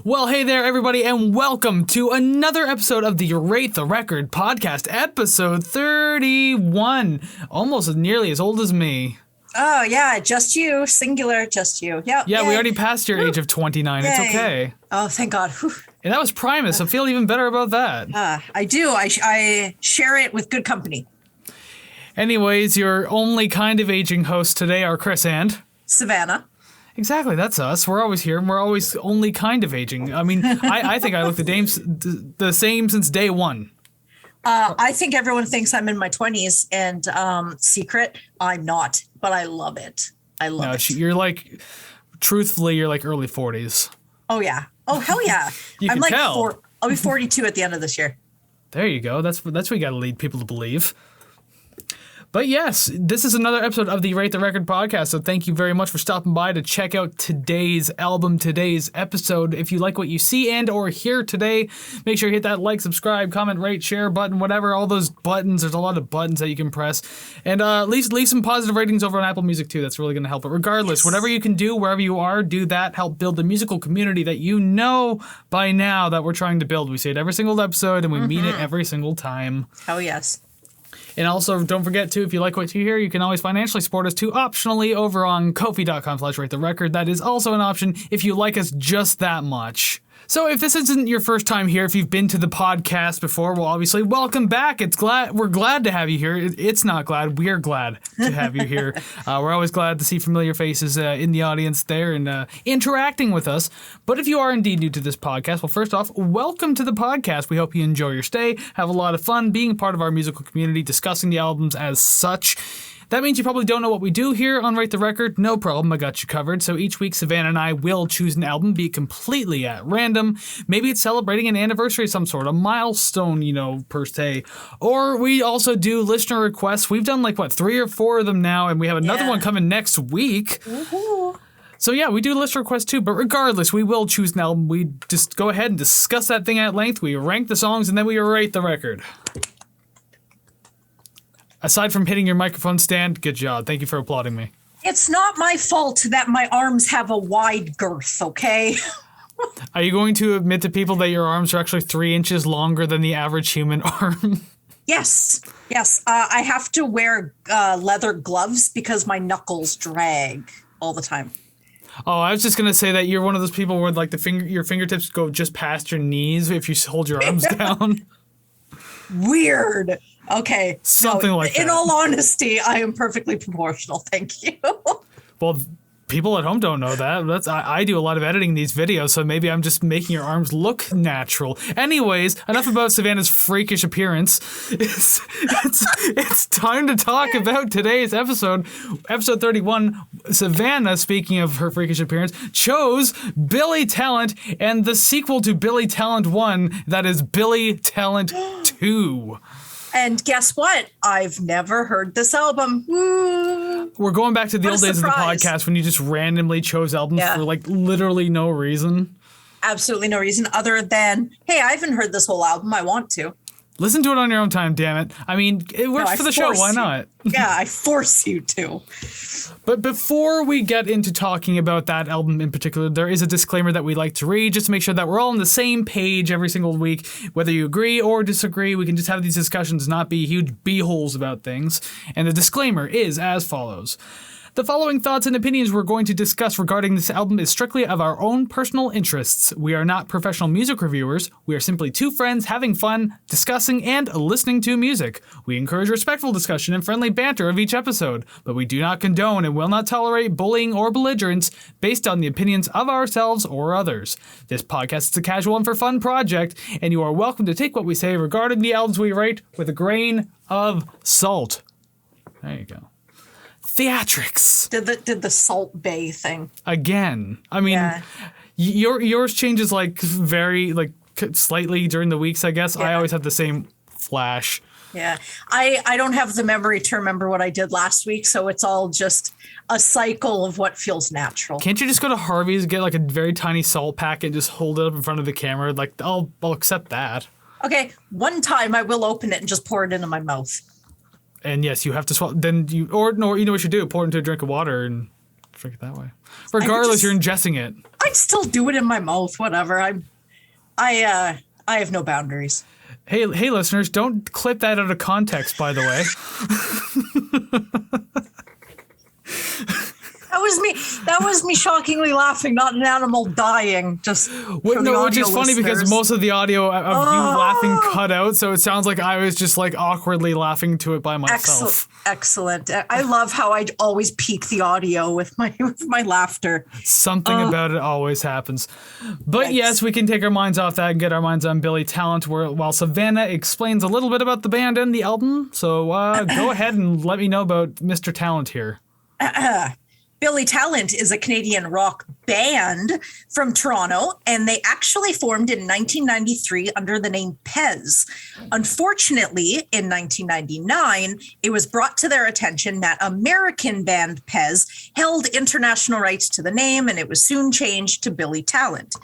Well, hey there, everybody, and welcome to another episode of the Rate the Record podcast, episode 31. Almost nearly as old as me. Oh, yeah, just you, singular, just you. Yep. Yeah, yay. we already passed your age of 29. Yay. It's okay. Oh, thank God. Whew. And that was Primus, so feel even better about that. I do. I share it with good company. Anyways, your only kind of aging hosts today are Kris and... Savannah. Exactly, that's us. We're always here, and we're always only kind of aging. I mean, I think I look the same since day one. I think everyone thinks I'm in my 20s, and secret, I'm not, but I love it. I love it. You're like, truthfully, you're like early 40s. Oh, yeah. Oh, hell yeah. You I'm can like tell. I'll be 42 at the end of this year. There you go. That's what you got to lead people to believe. But yes, this is another episode of the Rate the Record podcast, so thank you very much for stopping by to check out today's album, today's episode. If you like what you see and or hear today, make sure you hit that like, subscribe, comment, rate, share button, whatever, all those buttons. There's a lot of buttons that you can press. And leave some positive ratings over on Apple Music too. That's really going to help. But regardless, whatever you can do, wherever you are, do that. Help build the musical community that you know by now that we're trying to build. We say it every single episode, and we mean it every single time. Oh, yes. And also, don't forget, too, if you like what you hear, you can always financially support us, too, optionally over on Ko-fi.com/ratetherecord. That is also an option if you like us just that much. So if this isn't your first time here, if you've been to the podcast before, well, obviously, welcome back. We're glad to have you here. It's not glad. We're glad to have you here. We're always glad to see familiar faces in the audience there and interacting with us. But if you are indeed new to this podcast, well, first off, welcome to the podcast. We hope you enjoy your stay, have a lot of fun being part of our musical community, discussing the albums as such. That means you probably don't know what we do here on Rate the Record. No problem, I got you covered. So each week, Savannah and I will choose an album, be it completely at random. Maybe it's celebrating an anniversary of some sort, a milestone, per se. Or we also do listener requests. We've done 3 or 4 of them now, and we have another one coming next week. Woohoo. So yeah, we do listener requests too, but regardless, we will choose an album. We just go ahead and discuss that thing at length. We rank the songs, and then we rate the record. Aside from hitting your microphone stand, good job. Thank you for applauding me. It's not my fault that my arms have a wide girth, okay? Are you going to admit to people that your arms are actually 3 inches longer than the average human arm? Yes. I have to wear leather gloves because my knuckles drag all the time. Oh, I was just going to say that you're one of those people where your fingertips go just past your knees if you hold your arms down. Weird. Okay. Something like that. In all honesty, I am perfectly proportional. Thank you. Well, people at home don't know that. I do a lot of editing these videos, so maybe I'm just making your arms look natural. Anyways, enough about Savannah's freakish appearance. It's time to talk about today's episode. Episode 31, Savannah, speaking of her freakish appearance, chose Billy Talent and the sequel to Billy Talent 1, that is Billy Talent 2. And guess what? I've never heard this album. Woo. We're going back to the old days of the surprise. podcast when you just randomly chose albums for literally no reason. Absolutely no reason other than, hey, I haven't heard this whole album. I want to. Listen to it on your own time, damn it. I mean, it works for the show. Why not? Yeah, I force you to. But before we get into talking about that album in particular, there is a disclaimer that we like to read just to make sure that we're all on the same page every single week. Whether you agree or disagree, we can just have these discussions, not be huge beeholes about things. And the disclaimer is as follows. The following thoughts and opinions we're going to discuss regarding this album is strictly of our own personal interests. We are not professional music reviewers. We are simply two friends having fun, discussing, and listening to music. We encourage respectful discussion and friendly banter of each episode, but we do not condone and will not tolerate bullying or belligerence based on the opinions of ourselves or others. This podcast is a casual and for fun project, and you are welcome to take what we say regarding the albums we rate with a grain of salt. There you go. Theatrics. Did the Salt Bay thing again. I mean, yours changes very slightly during the weeks, I guess. I always have the same flash. Yeah, I don't have the memory to remember what I did last week, so it's all just a cycle of what feels natural. Can't you just go to Harvey's, get a very tiny salt packet, and just hold it up in front of the camera? I'll accept that. Okay, one time I will open it and just pour it into my mouth. And yes, you have to swallow. Then you know what you do? Pour it into a drink of water and drink it that way. Regardless, you're ingesting it. I still do it in my mouth. Whatever. I have no boundaries. Hey, listeners, don't clip that out of context, by the way. That was me shockingly laughing, not an animal dying. Just which is funny because most of the audio of you laughing cut out, so it sounds like I was just like awkwardly laughing to it by myself. Excellent. I love how I always peak the audio with my laughter. Something about it always happens. But yes, we can take our minds off that and get our minds on Billy Talent while Savannah explains a little bit about the band and the album. So go ahead and let me know about Mr. Talent here. Billy Talent is a Canadian rock band from Toronto, and they actually formed in 1993 under the name Pez. Unfortunately, in 1999, it was brought to their attention that American band Pez held international rights to the name, and it was soon changed to Billy Talent.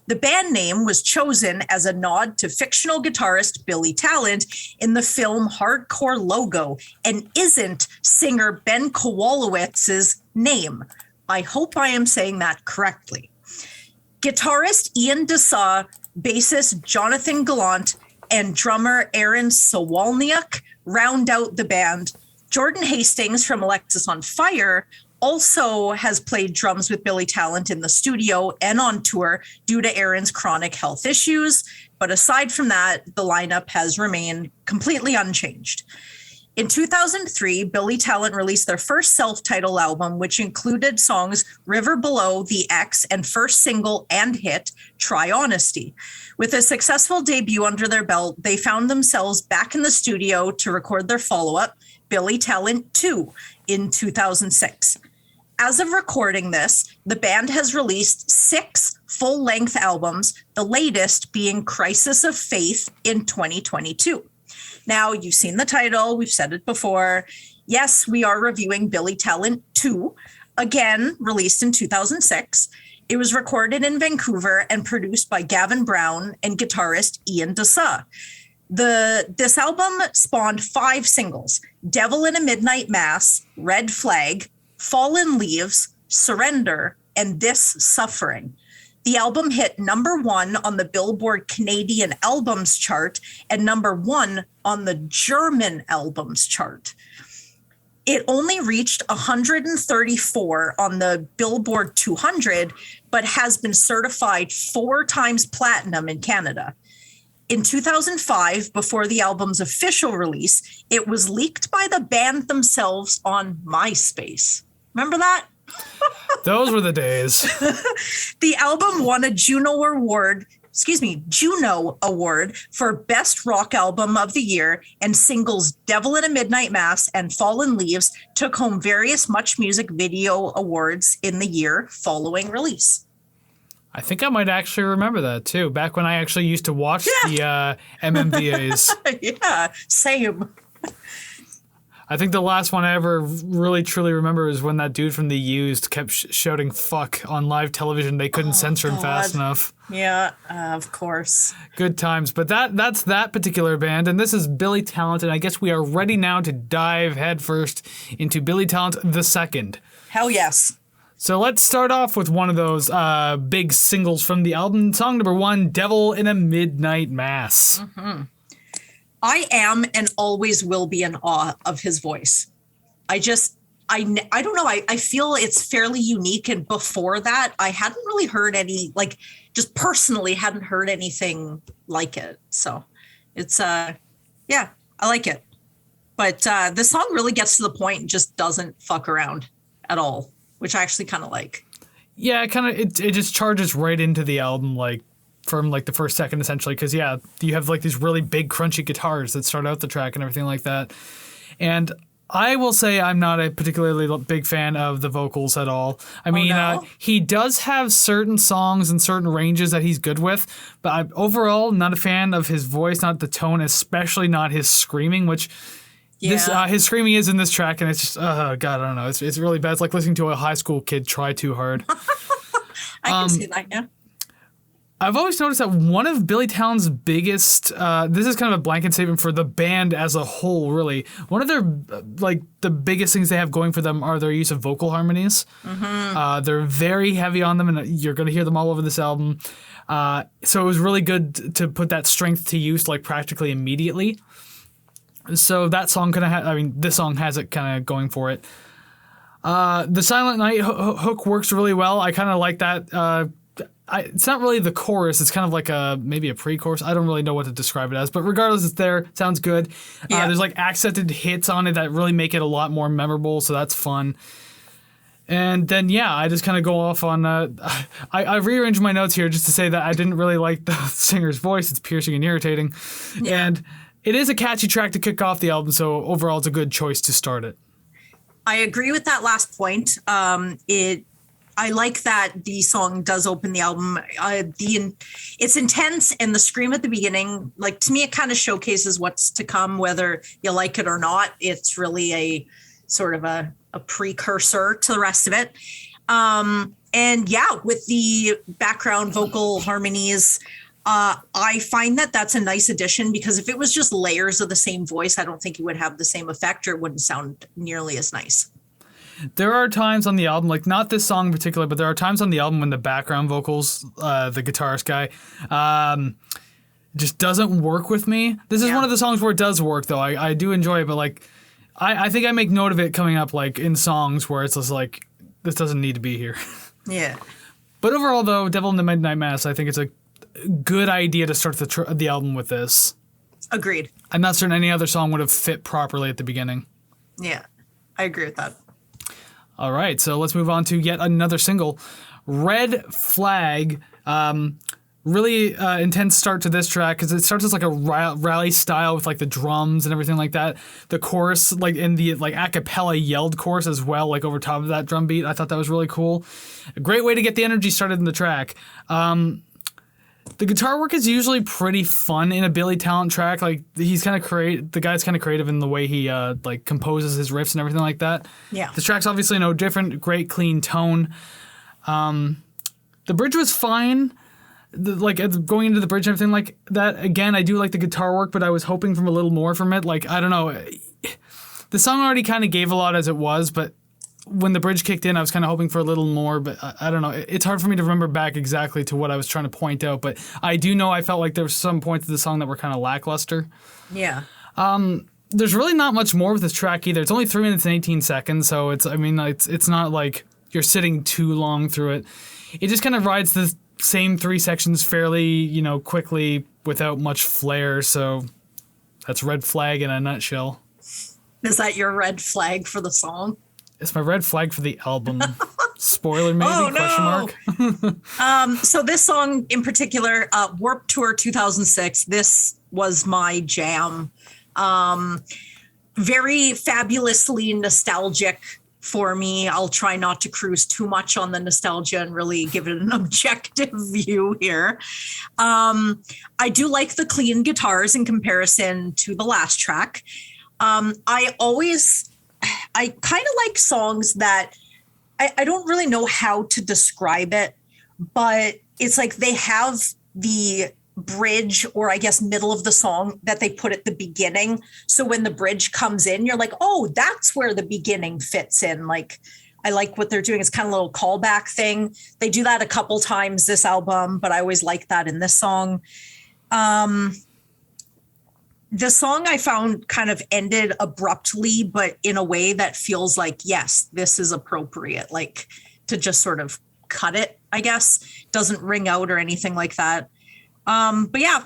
The band name was chosen as a nod to fictional guitarist Billy Talent in the film Hardcore Logo and isn't singer Ben Kowalowitz's name. I hope I am saying that correctly. Guitarist Ian Dessa, bassist Jonathan Gallant, and drummer Aaron Sawalniuk round out the band. Jordan Hastings from Alexis on Fire also has played drums with Billy Talent in the studio and on tour due to Aaron's chronic health issues. But aside from that, the lineup has remained completely unchanged. In 2003, Billy Talent released their first self-titled album, which included songs River Below, The X, and first single and hit, Try Honesty. With a successful debut under their belt, they found themselves back in the studio to record their follow-up, Billy Talent 2, in 2006. As of recording this, the band has released 6 full-length albums, the latest being Crisis of Faith in 2022. Now, you've seen the title. We've said it before. Yes, we are reviewing Billy Talent 2, again, released in 2006. It was recorded in Vancouver and produced by Gavin Brown and guitarist Ian Dessa. This album spawned 5 singles: Devil in a Midnight Mass, Red Flag, Fallen Leaves, Surrender, and This Suffering. The album hit number 1 on the Billboard Canadian Albums chart and number 1 on the German Albums chart. It only reached 134 on the Billboard 200, but has been certified 4 times platinum in Canada. In 2005, before the album's official release, it was leaked by the band themselves on MySpace. Remember that? Those were the days. The album won a Juno Award for Best Rock Album of the Year, and singles Devil in a Midnight Mass and Fallen Leaves took home various Much Music Video Awards in the year following release. I think I might actually remember that too, back when I actually used to watch the MMVAs. Yeah, same. I think the last one I ever really truly remember is when that dude from The Used kept shouting fuck on live television. They couldn't censor him fast enough. Yeah, of course. Good times. But that's that particular band, and this is Billy Talent, and I guess we are ready now to dive headfirst into Billy Talent the Second. Hell yes. So let's start off with one of those big singles from the album. Song number 1, Devil in a Midnight Mass. Mm-hmm. I am and always will be in awe of his voice. I don't know. I feel it's fairly unique. And before that, I hadn't really heard any, like, just personally hadn't heard anything like it. So it's, yeah, I like it. But the song really gets to the point and just doesn't fuck around at all, which I actually kind of like. Yeah, it just charges right into the album, like, from like the first second, essentially, because you have like these really big crunchy guitars that start out the track and everything like that. And I will say I'm not a particularly big fan of the vocals at all. I mean, he does have certain songs and certain ranges that he's good with, but I'm overall not a fan of his voice, not the tone, especially not his screaming, which his screaming is in this track, and it's just, God, I don't know. It's really bad. It's like listening to a high school kid try too hard. I can see that, yeah. I've always noticed that one of Billy Talent's biggest, this is kind of a blanket statement for the band as a whole, really. One of their, the biggest things they have going for them are their use of vocal harmonies. Mm-hmm. They're very heavy on them, and you're going to hear them all over this album. So it was really good to put that strength to use, practically immediately. So that song this song has it kind of going for it. The Silent Night hook works really well. I kind of like that. It's not really the chorus. It's kind of like maybe a pre-chorus. I don't really know what to describe it as, but regardless, it's there. It sounds good. Yeah. There's accented hits on it that really make it a lot more memorable, so that's fun. And then, I just kind of go off on... I rearranged my notes here just to say that I didn't really like the singer's voice. It's piercing and irritating. Yeah. And it is a catchy track to kick off the album, so overall it's a good choice to start it. I agree with that last point. I like that the song does open the album. It's intense, and the scream at the beginning, to me, it kind of showcases what's to come, whether you like it or not. It's really a sort of a precursor to the rest of it. With the background vocal harmonies, I find that that's a nice addition, because if it was just layers of the same voice, I don't think it would have the same effect, or it wouldn't sound nearly as nice. There are times on the album, not this song in particular, but there are times on the album when the background vocals, the guitarist guy, just doesn't work with me. This is one of the songs where it does work, though. I do enjoy it, but I think I make note of it coming up in songs where it's just this doesn't need to be here. Yeah. But overall, though, Devil in the Midnight Mass, I think it's a good idea to start the album with this. Agreed. I'm not certain any other song would have fit properly at the beginning. Yeah, I agree with that. All right, so let's move on to yet another single, Red Flag. Really intense start to this track, because it starts as a rally style with the drums and everything like that. The chorus, in the a cappella yelled chorus as well, over top of that drum beat. I thought that was really cool. A great way to get the energy started in the track. The guitar work is usually pretty fun in a Billy Talent track. He's kind of the guy's kind of creative in the way he composes his riffs and everything like that. Yeah. This track's obviously no different. Great clean tone. The bridge was fine. Going into the bridge and everything like that. Again, I do like the guitar work, but I was hoping for a little more from it. I don't know. The song already kind of gave a lot as it was, but when the bridge kicked in, I was kind of hoping for a little more, but I don't know. It's hard for me to remember back exactly to what I was trying to point out, but I do know I felt like there were some points of the song that were kind of lackluster. Yeah. There's really not much more with this track either. It's only 3 minutes and 18 seconds, so it's not like you're sitting too long through it. It just kind of rides the same 3 sections fairly, quickly without much flair, so that's Red Flag in a nutshell. Is that your red flag for the song? It's my red flag for the album. Spoiler, maybe? Oh, no. Question mark. So this song in particular, Warped Tour 2006, this was my jam. Very fabulously nostalgic for me. I'll try not to cruise too much on the nostalgia and really give it an objective view here. I do like the clean guitars in comparison to the last track. I kind of like songs that I don't really know how to describe it, but it's they have the bridge, or I guess middle of the song, that they put at the beginning. So when the bridge comes in, you're oh, that's where the beginning fits in. I like what they're doing. It's kind of a little callback thing. They do that a couple times this album, but I always like that in this song. The song I found kind of ended abruptly, but in a way that feels yes, this is appropriate, to just sort of cut it, I guess. Doesn't ring out or anything like that. But yeah,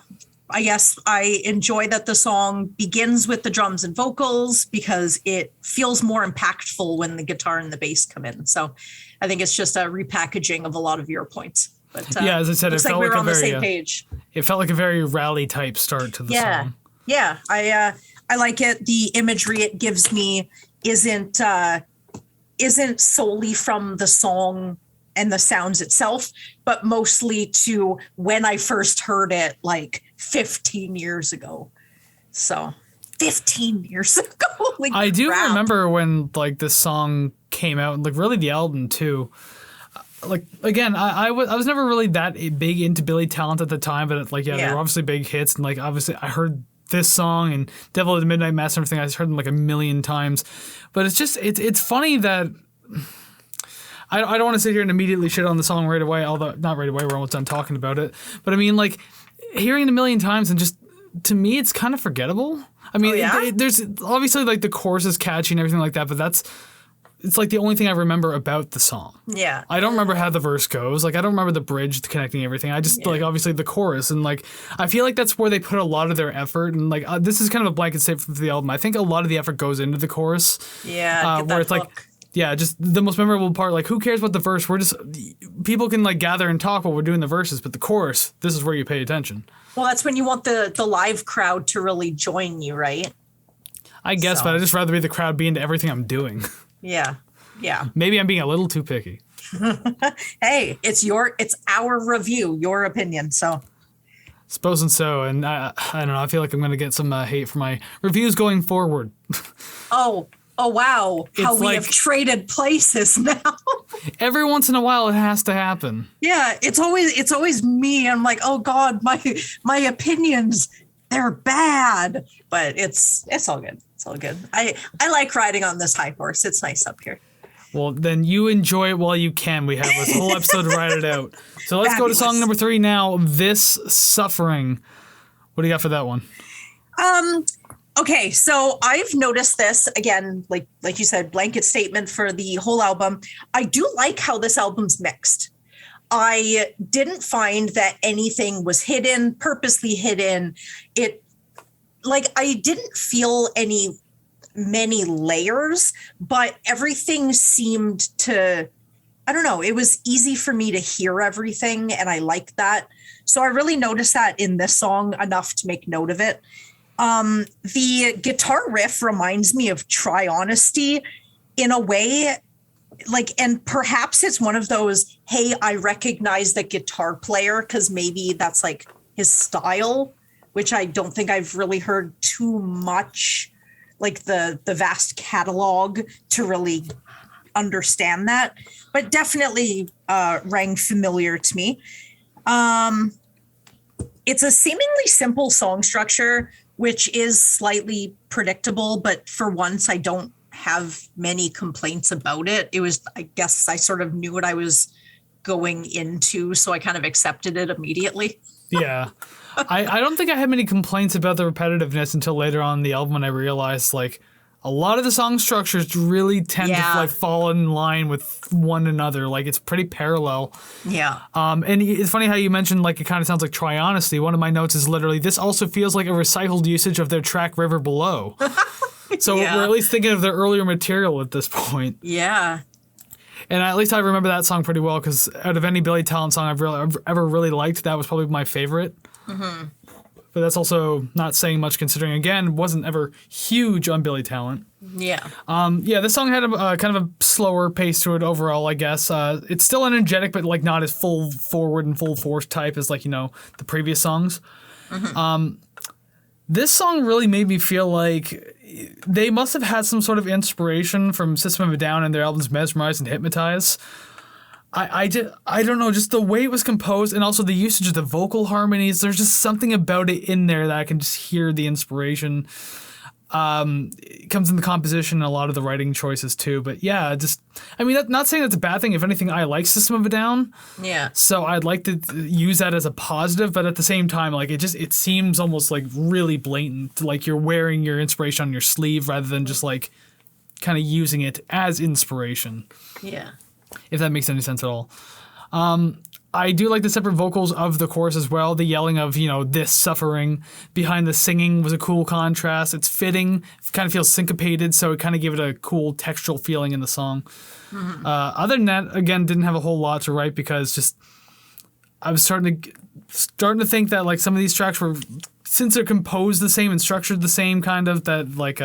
I guess I enjoy that the song begins with the drums and vocals, because it feels more impactful when the guitar and the bass come in. So I think it's just a repackaging of a lot of your points. But as I said, looks it felt we were like on the same page. It felt like a very rally type start to the song. Yeah, I like it. The imagery it gives me isn't solely from the song and the sounds itself, but mostly to when I first heard it 15 years ago. So 15 years ago. I do remember when this song came out, and really the album too. like again, I was never really that big into Billy Talent at the time, but like they were obviously big hits, and like obviously I heard this song and Devil at the Midnight Mass and everything. I just heard them like a million times, but it's just it's funny that I don't want to sit here and immediately shit on the song right away, although not right away, we're almost done talking about it. But I mean, like hearing it a million times and just to me, it's kind of forgettable. I mean, there's obviously like the chorus is catchy and everything like that, but it's like the only thing I remember about the song. Yeah. I don't remember how the verse goes. Like, I don't remember the bridge connecting everything. I just, like, obviously the chorus. And, like, I feel like that's where they put a lot of their effort. And, like, this is kind of a blanket statement for the album. I think a lot of the effort goes into the chorus. Yeah, where it's hook. Like, yeah, just the most memorable part. Like, who cares about the verse? We're just, people can, like, gather and talk while we're doing the verses. But the chorus, this is where you pay attention. Well, that's when you want the live crowd to really join you, right? I guess, but I'd just rather be the crowd be into everything I'm doing. Yeah. Yeah. Maybe I'm being a little too picky. Hey, it's our review, your opinion. So suppose and so. And I don't know. I feel like I'm going to get some hate for my reviews going forward. Oh, wow. How we have traded places now. Every once in a while it has to happen. Yeah. It's always me. I'm like, oh God, my opinions, they're bad, but it's all good. It's all good. I like riding on this high horse. It's nice up here. Well, then you enjoy it while you can. We have this whole episode to ride it out. So let's go to song number 3 now, This Suffering. What do you got for that one? Okay, so I've noticed this, again, like you said, blanket statement for the whole album. I do like how this album's mixed. I didn't find that anything was hidden, purposely hidden. I didn't feel many layers, but everything seemed to, I don't know, it was easy for me to hear everything, and I liked that. So I really noticed that in this song enough to make note of it. The guitar riff reminds me of Try Honesty in a way, like, and perhaps it's one of those, hey, I recognize the guitar player because maybe that's like his style, which I don't think I've really heard too much, like the vast catalog to really understand that, but definitely rang familiar to me. It's a seemingly simple song structure, which is slightly predictable, but for once I don't have many complaints about it. It was, I guess I sort of knew what I was going into, so I kind of accepted it immediately. Yeah. I don't think I had many complaints about the repetitiveness until later on in the album when I realized, like, a lot of the song structures really tend to like fall in line with one another. Like, it's pretty parallel. Yeah. And it's funny how you mentioned, like, it kind of sounds like Try Honesty. One of my notes is literally, this also feels like a recycled usage of their track River Below. So we're at least thinking of their earlier material at this point. Yeah. And at least I remember that song pretty well, because out of any Billy Talent song I've ever really liked, that was probably my favorite. Mm-hmm. But that's also not saying much, considering, again, wasn't ever huge on Billy Talent. Yeah. This song had a kind of a slower pace to it overall, I guess. It's still energetic, but like not as full forward and full force type as, like, the previous songs. Mm-hmm. This song really made me feel like they must have had some sort of inspiration from System of a Down and their albums Mesmerize and Hypnotize. I don't know, just the way it was composed and also the usage of the vocal harmonies. There's just something about it in there that I can just hear the inspiration. It comes in the composition and a lot of the writing choices too. But yeah, not saying that's a bad thing. If anything, I like System of a Down. Yeah. So I'd like to use that as a positive, but at the same time, like, it seems almost like really blatant, like you're wearing your inspiration on your sleeve rather than just like kind of using it as inspiration. Yeah. If that makes any sense at all. I do like the separate vocals of the chorus as well. The yelling of, this suffering behind the singing was a cool contrast. It's fitting. It kind of feels syncopated, so it kind of gave it a cool textural feeling in the song. Mm-hmm. Other than that, again, didn't have a whole lot to write because just I was starting to think that, like, some of these tracks were, since they're composed the same and structured the same, kind of, that, like,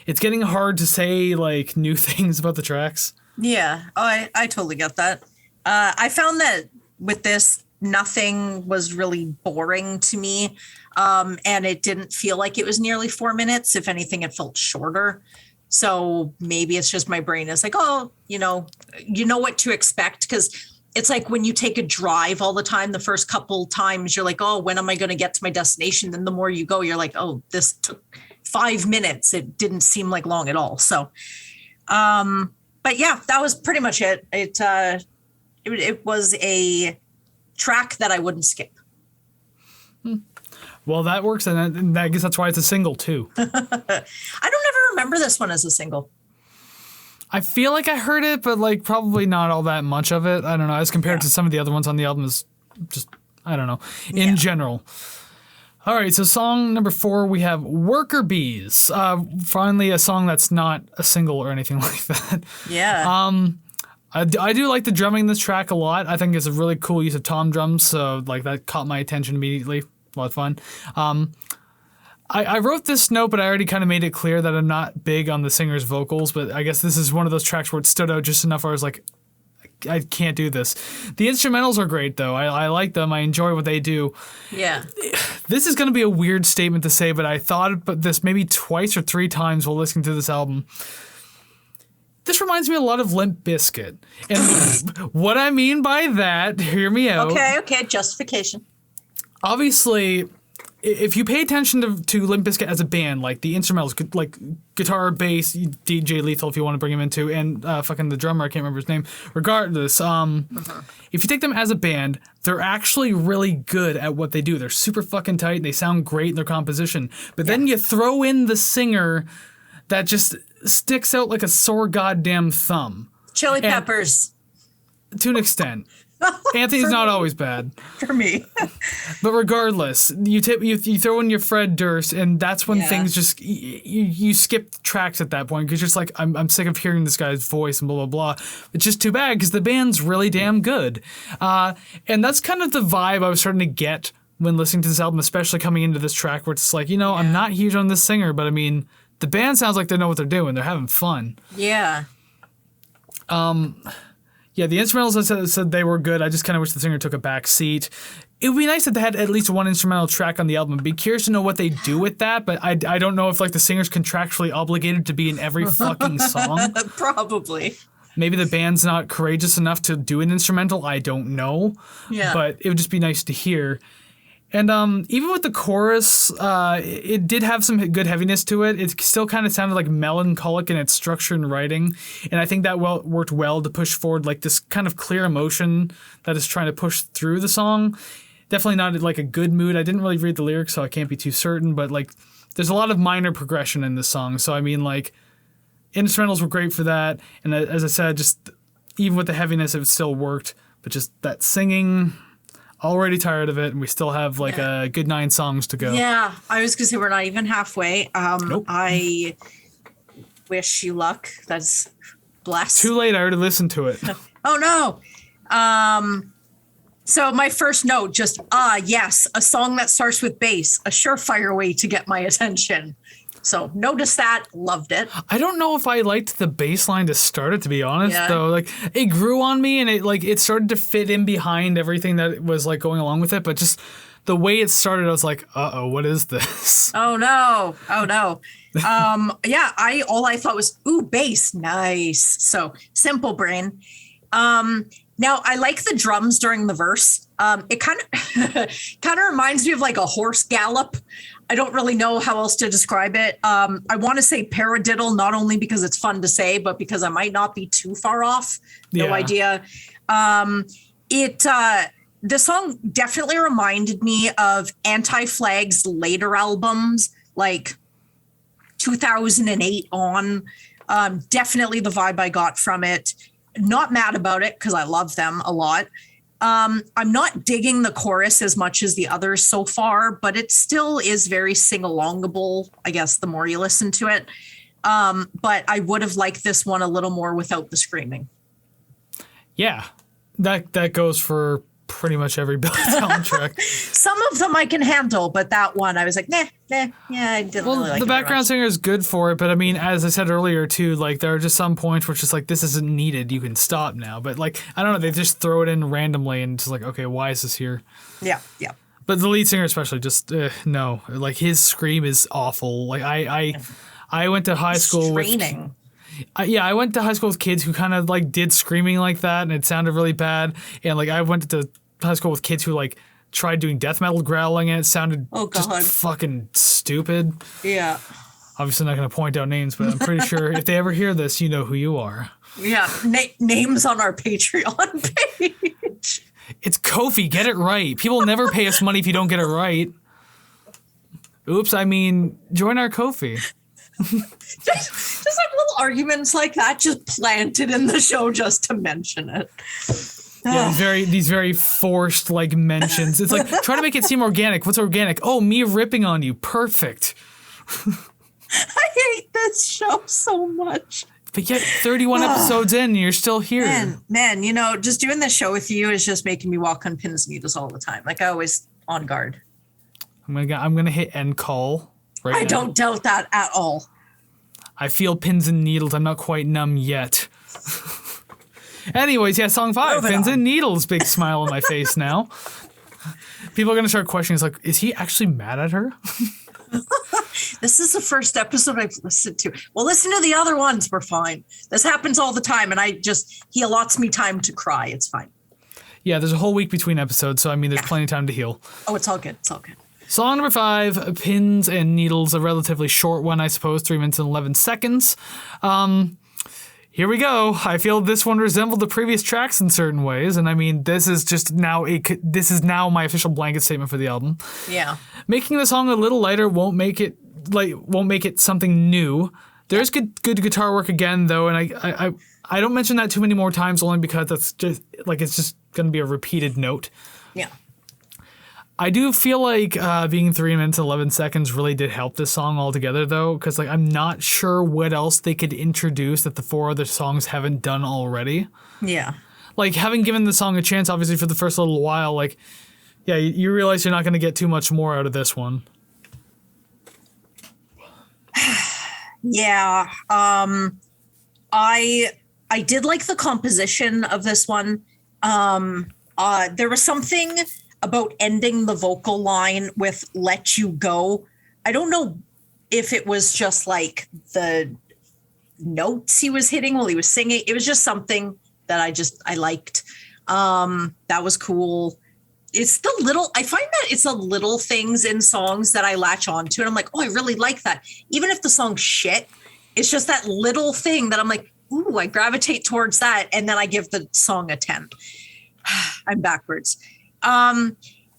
it's getting hard to say, like, new things about the tracks. Yeah, I totally get that. I found that with this, nothing was really boring to me, and it didn't feel like it was nearly 4 minutes. If anything, it felt shorter. So maybe it's just my brain is like, oh, you know what to expect, because it's like when you take a drive all the time, the first couple times you're like, oh, when am I going to get to my destination? Then the more you go, you're like, oh, this took 5 minutes. It didn't seem like long at all. So, but yeah, that was pretty much it. It was a track that I wouldn't skip. Well, that works, and I guess that's why it's a single too. I don't ever remember this one as a single. I feel like I heard it, but like probably not all that much of it. I don't know. As compared to some of the other ones on the album, is just I don't know. In general. All right, so song number 4, we have Worker Bees. Finally, a song that's not a single or anything like that. Yeah. I do like the drumming in this track a lot. I think it's a really cool use of tom drums, so like that caught my attention immediately. A lot of fun. I wrote this note, but I already kind of made it clear that I'm not big on the singer's vocals, but I guess this is one of those tracks where it stood out just enough where I was like, I can't do this. The instrumentals are great, though. I like them. I enjoy what they do. Yeah. This is going to be a weird statement to say, but I thought about this maybe twice or 3 times while listening to this album. This reminds me a lot of Limp Bizkit. And what I mean by that, hear me out. Okay, justification. Obviously, if you pay attention to Limp Bizkit as a band, like the instrumentals, like guitar, bass, DJ Lethal, if you want to bring him into, and fucking the drummer, I can't remember his name. Regardless, if you take them as a band, they're actually really good at what they do. They're super fucking tight. They sound great in their composition. But then you throw in the singer that just sticks out like a sore goddamn thumb. Chili Peppers. To an extent. Anthony's not always bad. For me. But regardless, you throw in your Fred Durst, and that's when things just you skip tracks at that point because you're just like, I'm sick of hearing this guy's voice and blah blah blah. It's just too bad because the band's really damn good, and that's kind of the vibe I was starting to get when listening to this album, especially coming into this track where it's like, I'm not huge on this singer, but I mean, the band sounds like they know what they're doing. They're having fun. Yeah. Yeah, the instrumentals I said they were good. I just kind of wish the singer took a back seat. It would be nice if they had at least one instrumental track on the album. I'd be curious to know what they do with that, but I don't know if like the singer's contractually obligated to be in every fucking song. Probably. Maybe the band's not courageous enough to do an instrumental. I don't know. Yeah. But it would just be nice to hear. And even with the chorus, it did have some good heaviness to it. It still kind of sounded like melancholic in its structure and writing, and I think that worked well to push forward like this kind of clear emotion that is trying to push through the song. Definitely not like a good mood. I didn't really read the lyrics, so I can't be too certain, but like there's a lot of minor progression in this song. So I mean, like instrumentals were great for that, and as I said, just even with the heaviness, it still worked. But just that singing. Already tired of it, and we still have like a good 9 songs to go. Yeah, I was gonna say we're not even halfway. Nope. I wish you luck. That's blessed. Too late. I already listened to it. Oh no. So my first note, just yes, a song that starts with bass, a surefire way to get my attention. So noticed that, loved it. I don't know if I liked the bass line to start it, to be honest, though. Like it grew on me, and it started to fit in behind everything that was like going along with it. But just the way it started, I was like, uh-oh, what is this? Oh no. All I thought was, ooh, bass, nice. So simple brain. Now I like the drums during the verse. It kind of reminds me of like a horse gallop. I don't really know how else to describe it. I want to say paradiddle, not only because it's fun to say, but because I might not be too far off. No idea. The song definitely reminded me of Anti-Flag's later albums, like 2008 on. Definitely the vibe I got from it. Not mad about it because I love them a lot. I'm not digging the chorus as much as the others so far, but it still is very sing-alongable, I guess, the more you listen to it. But I would have liked this one a little more without the screaming. Yeah, that goes for pretty much every Billy Talent track. Some of them I can handle, but that one I was like, yeah, I didn't really like it. The background singer is good for it, but I mean, as I said earlier too, like there are just some points where it's just like, this isn't needed, you can stop now. But like, I don't know, they just throw it in randomly and just like, okay, why is this here? Yeah. But the lead singer especially, just no, like his scream is awful. Like I went to high school with. I went to high school with kids who kind of like did screaming like that, and it sounded really bad. And like I went to high school with kids who like tried doing death metal growling, and it sounded just fucking stupid. Yeah. Obviously not going to point out names, but I'm pretty sure if they ever hear this, you know who you are. Yeah, names on our Patreon page. It's Ko-fi, get it right. People never pay us money if you don't get it right. Oops, I mean, join our Ko-fi. just like little arguments like that, just planted in the show just to mention it. Yeah, these very forced like mentions. It's like try to make it seem organic. What's organic? Oh, me ripping on you. Perfect. I hate this show so much. But yet 31 episodes in, you're still here. Man, you know, just doing this show with you is just making me walk on pins and needles all the time. Like I always on guard. I'm gonna hit end call right now. I don't doubt that at all. I feel pins and needles. I'm not quite numb yet. Anyways, yeah, song 5, pins and needles. Big smile on my face now. People are gonna start questioning. It's like, is he actually mad at her? This is the first episode I've listened to. Well, listen to the other ones. We're fine. This happens all the time, and he allots me time to cry. It's fine. Yeah, there's a whole week between episodes, so I mean, there's plenty of time to heal. Oh, it's all good. It's all good. Song number 5, Pins and Needles, a relatively short one, I suppose, 3 minutes and 11 seconds. Here we go. I feel this one resembled the previous tracks in certain ways, and I mean, this is now my official blanket statement for the album. Yeah. Making the song a little lighter won't make it something new. There's good guitar work again, though, and I don't mention that too many more times, only because that's just like it's just going to be a repeated note. Yeah. I do feel like being 3 minutes and 11 seconds really did help this song altogether, though, because like I'm not sure what else they could introduce that the 4 other songs haven't done already. Yeah. Like having given the song a chance, obviously for the first little while, like yeah, you realize you're not going to get too much more out of this one. Yeah. I did like the composition of this one. There was something about ending the vocal line with "let you go." I don't know if it was just like the notes he was hitting while he was singing. It was just something that I liked. That was cool. I find that it's the little things in songs that I latch on to. And I'm like, oh, I really like that. Even if the song's shit, it's just that little thing that I'm like, ooh, I gravitate towards that. And then I give the song a 10. I'm backwards.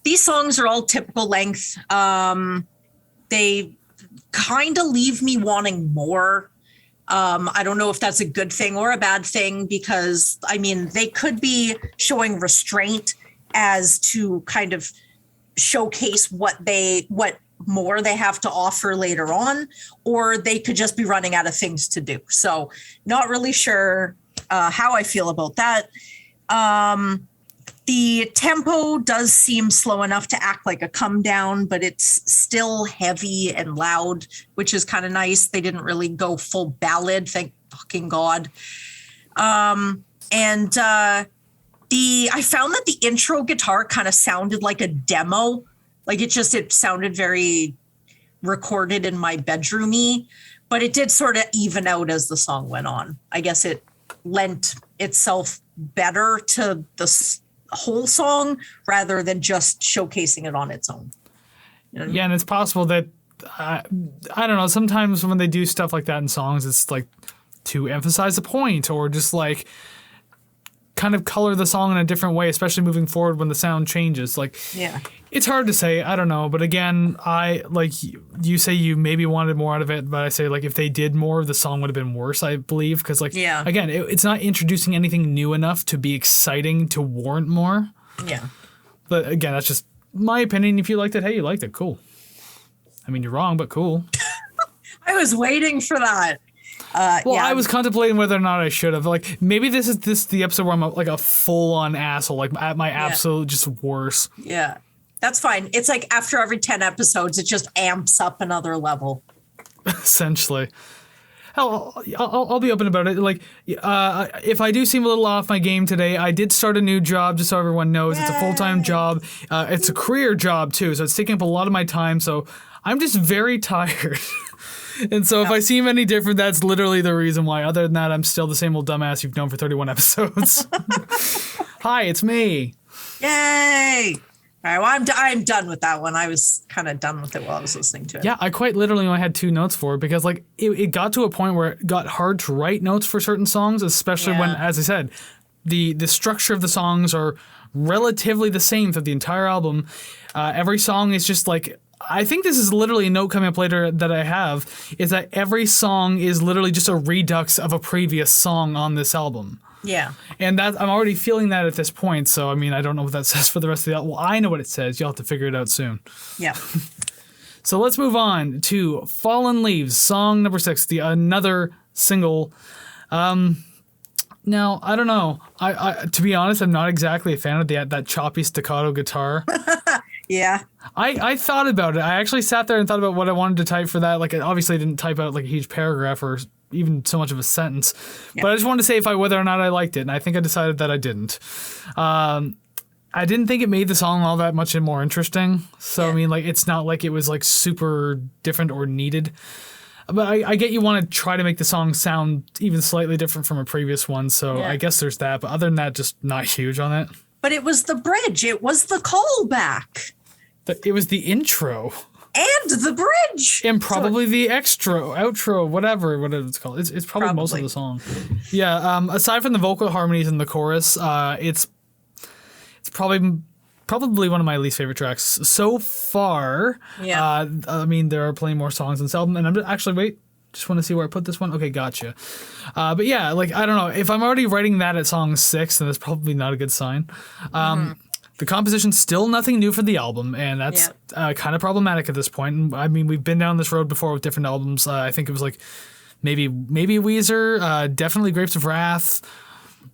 These songs are all typical length. They kind of leave me wanting more. I don't know if that's a good thing or a bad thing, because I mean, they could be showing restraint as to kind of showcase what more they have to offer later on, or they could just be running out of things to do. So not really sure how I feel about that. The tempo does seem slow enough to act like a come down, but it's still heavy and loud, which is kind of nice. They didn't really go full ballad, thank fucking God. I found that the intro guitar kind of sounded like a demo. Like it sounded very recorded in my bedroomy, but it did sort of even out as the song went on. I guess it lent itself better to the whole song rather than just showcasing it on its own. You know what I mean? Yeah, and it's possible that, I don't know, sometimes when they do stuff like that in songs, it's like to emphasize a point or just like kind of color the song in a different way, especially moving forward when the sound changes. Like, yeah, it's hard to say. I don't know. But again, I like you say you maybe wanted more out of it, but I say like if they did more, the song would have been worse, I believe. Because like, yeah, again, it's not introducing anything new enough to be exciting to warrant more. Yeah. But again, that's just my opinion. If you liked it, hey, you liked it. Cool. I mean, you're wrong, but cool. I was waiting for that. Yeah. I was contemplating whether or not I should have. Like, maybe this is the episode where I'm like a full-on asshole, like at my absolute just worst. Yeah, that's fine. It's like after every 10 episodes, it just amps up another level. Essentially. Hell, I'll be open about it. Like, if I do seem a little off my game today, I did start a new job, just so everyone knows. Yay. It's a full-time job. It's a career job, too, so it's taking up a lot of my time, so I'm just very tired. And so if I seem any different, that's literally the reason why. Other than that, I'm still the same old dumbass you've known for 31 episodes. Hi, it's me. Yay! All right, well, I'm done with that one. I was kind of done with it while I was listening to it. Yeah, I quite literally only had 2 notes for it because like it got to a point where it got hard to write notes for certain songs, especially when, as I said, the structure of the songs are relatively the same through the entire album. Every song is just like, I think this is literally a note coming up later that I have, is that every song is literally just a redux of a previous song on this album. Yeah. And that I'm already feeling that at this point, so I mean, I don't know what that says for the rest of the album. Well, I know what it says. You'll have to figure it out soon. Yeah. So let's move on to Fallen Leaves, song number 6, another single. Now, I don't know. I to be honest, I'm not exactly a fan of that choppy staccato guitar. Yeah. I thought about it. I actually sat there and thought about what I wanted to type for that. Like, I obviously didn't type out like a huge paragraph or even so much of a sentence. But I just wanted to say whether or not I liked it, and I think I decided that I didn't. I didn't think it made the song all that much more interesting. So, I mean, like, it's not like it was, like, super different or needed. But I get you want to try to make the song sound even slightly different from a previous one, so I guess there's that. But other than that, just not huge on it. But it was the bridge. It was the callback. It was the intro. And the bridge. And probably the outro, whatever it's called. It's probably most of the song. Yeah, aside from the vocal harmonies in the chorus, it's probably one of my least favorite tracks so far. Yeah. I mean, there are plenty more songs in this album, and just want to see where I put this one. Okay, gotcha. But yeah, like, I don't know. If I'm already writing that at song 6, then that's probably not a good sign. The composition's still nothing new for the album, and that's kind of problematic at this point. And, I mean, we've been down this road before with different albums. I think it was like maybe Weezer, definitely Grapes of Wrath.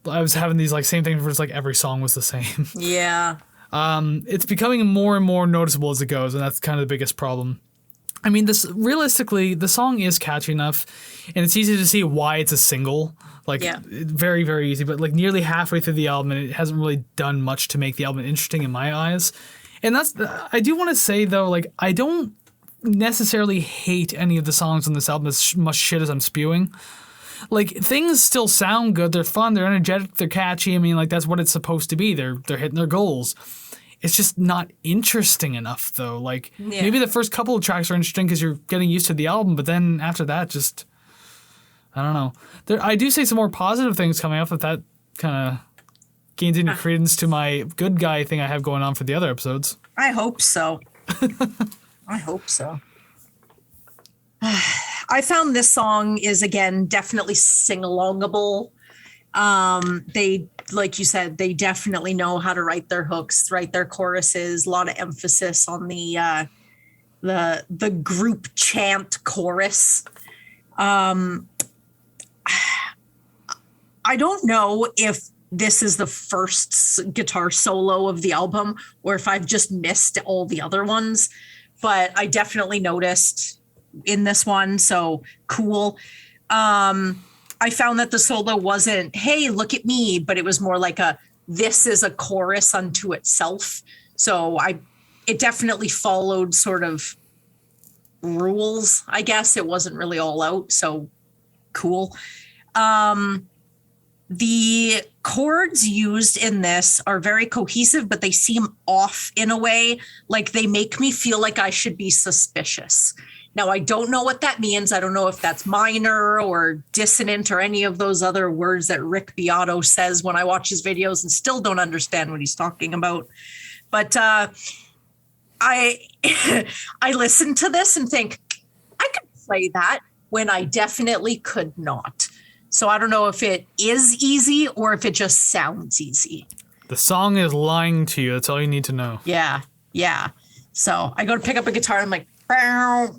I was having these like same things where it's like every song was the same. Yeah. It's becoming more and more noticeable as it goes, and that's kind of the biggest problem. I mean, realistically, the song is catchy enough, and it's easy to see why it's a single. Like, very, very easy. But like nearly halfway through the album, and it hasn't really done much to make the album interesting in my eyes. And I do want to say though, like, I don't necessarily hate any of the songs on this album as much shit as I'm spewing. Like, things still sound good. They're fun. They're energetic. They're catchy. I mean, like, that's what it's supposed to be. They're hitting their goals. It's just not interesting enough, though. Like, maybe the first couple of tracks are interesting because you're getting used to the album, but then after that, just, I don't know. I do say some more positive things coming up if that kind of gains any credence to my good guy thing I have going on for the other episodes. I hope so. I hope so. I found this song is, again, definitely sing-alongable. They, like you said, they definitely know how to write their hooks, write their choruses, a lot of emphasis on the group chant chorus. I don't know if this is the first guitar solo of the album or if I've just missed all the other ones, but I definitely noticed in this one, so cool. I found that the solo wasn't, hey, look at me, but it was more like this is a chorus unto itself. So it definitely followed sort of rules, I guess. It wasn't really all out, so cool. The chords used in this are very cohesive, but they seem off in a way. Like, they make me feel like I should be suspicious. Now, I don't know what that means. I don't know if that's minor or dissonant or any of those other words that Rick Beato says when I watch his videos and still don't understand what he's talking about. But I listen to this and think, I could play that when I definitely could not. So I don't know if it is easy or if it just sounds easy. The song is lying to you. That's all you need to know. Yeah. So I go to pick up a guitar and I'm like, bow.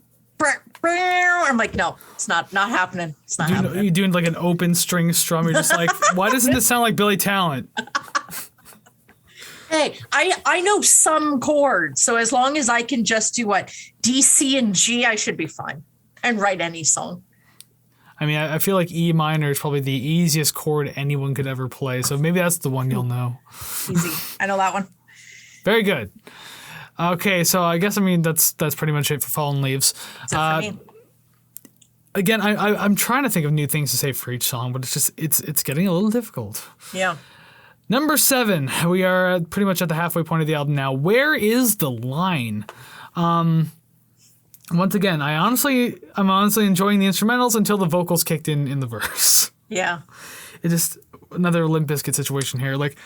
I'm like, no, it's not happening. It's not happening. You're doing like an open string strum. You're just like, why doesn't this sound like Billy Talent? Hey, I know some chords, so as long as I can just do what D, C, and G, I should be fine and write any song. I mean, I feel like E minor is probably the easiest chord anyone could ever play, so maybe that's the one you'll know. Easy, I know that one. Very good. Okay, so I guess, I mean, that's pretty much it for Fallen Leaves. For me. again, I'm trying to think of new things to say for each song, but it's getting a little difficult. Yeah. Number 7, we are pretty much at the halfway point of the album now. Where is the line? Once again, I'm honestly enjoying the instrumentals until the vocals kicked in the verse. Yeah. It just another Limp Bizkit situation here. Like,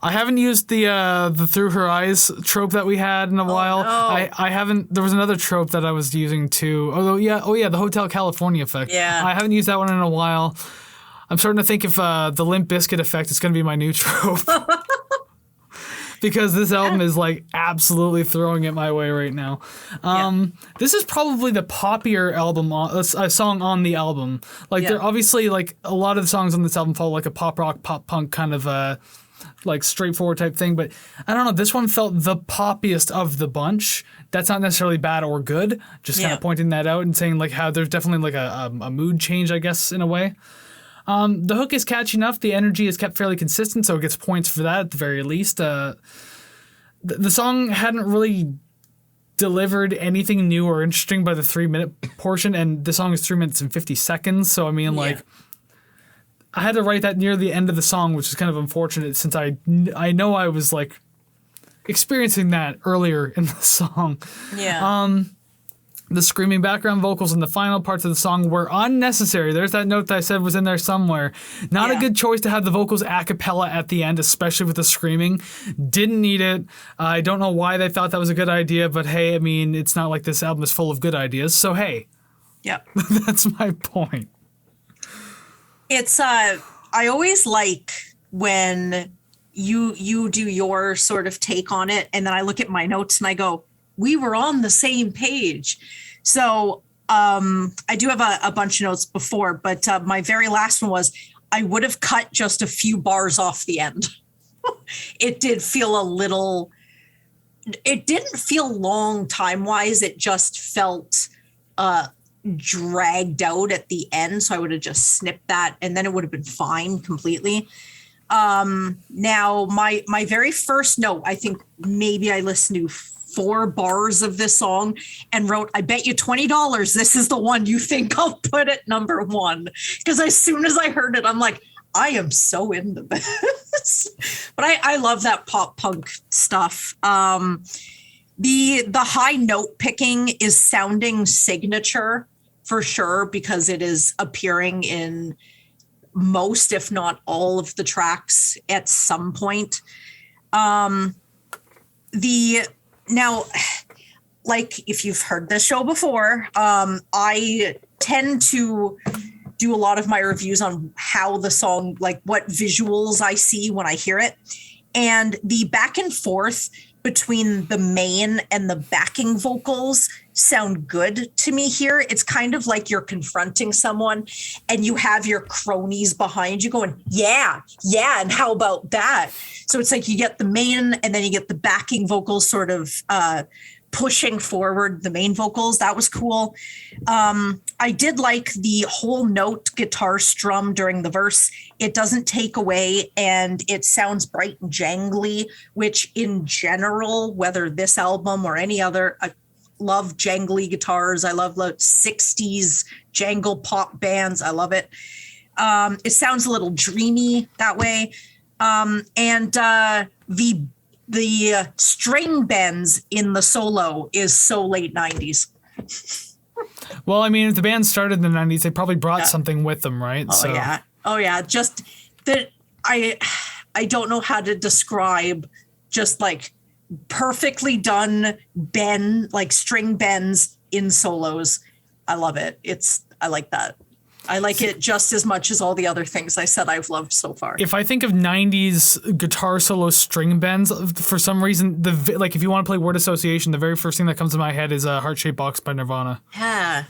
I haven't used the Through Her Eyes trope that we had in a while. No. I haven't. There was another trope that I was using too. The Hotel California effect. Yeah. I haven't used that one in a while. I'm starting to think if the Limp Bizkit effect is going to be my new trope. Because this album is like absolutely throwing it my way right now. This is probably the poppier album, a song on the album. Like they're obviously like a lot of the songs on this album follow like a pop rock, pop punk kind of like straightforward type thing. But I don't know, this one felt the poppiest of the bunch. That's not necessarily bad or good. Just kind of pointing that out and saying like how there's definitely like a mood change, I guess, in a way. The hook is catchy enough. The energy is kept fairly consistent, so it gets points for that at the very least. The song hadn't really delivered anything new or interesting by the 3-minute portion, and the song is 3 minutes and 50 seconds. So I mean, like, I had to write that near the end of the song, which is kind of unfortunate since I know I was like experiencing that earlier in the song. Yeah. The screaming background vocals in the final parts of the song were unnecessary. There's that note that I said was in there somewhere. Not a good choice to have the vocals a cappella at the end, especially with the screaming. Didn't need it. I don't know why they thought that was a good idea, but hey, I mean, it's not like this album is full of good ideas. So hey, that's my point. It's I always like when you do your sort of take on it, and then I look at my notes and I go, we were on the same page. So I do have a bunch of notes before, but my very last one was I would have cut just a few bars off the end. It did feel it didn't feel long time-wise. It just felt dragged out at the end. So I would have just snipped that and then it would have been fine completely. Now my very first note, I think maybe I listened to 4 bars of this song and wrote, I bet you $20 this is the one you think I'll put at number 1. Because as soon as I heard it, I'm like, I am so into this. But I love that pop punk stuff. The high note picking is sounding signature for sure, because it is appearing in most, if not all of the tracks at some point. Now, like if you've heard this show before, I tend to do a lot of my reviews on how the song, like what visuals I see when I hear it. And the back and forth between the main and the backing vocals sound good to me here. It's kind of like you're confronting someone and you have your cronies behind you going, yeah, and how about that? So it's like you get the main and then you get the backing vocals sort of pushing forward the main vocals. That was cool. I did like the whole note guitar strum during the verse. It doesn't take away and it sounds bright and jangly, which in general, whether this album or any other, I love jangly guitars. I love 60s jangle pop bands. I love it. It sounds a little dreamy that way. And the string bends in the solo is so late 90s. Well, I mean, if the band started in the 90s, they probably brought something with them, right? Oh yeah. Just that I don't know how to describe just like perfectly done bend, like string bends in solos. I love it. I like that. I like it just as much as all the other things I said I've loved so far. If I think of 90s guitar solo string bends, for some reason, like if you want to play word association, the very first thing that comes to my head is Heart-Shaped Box by Nirvana. Yeah.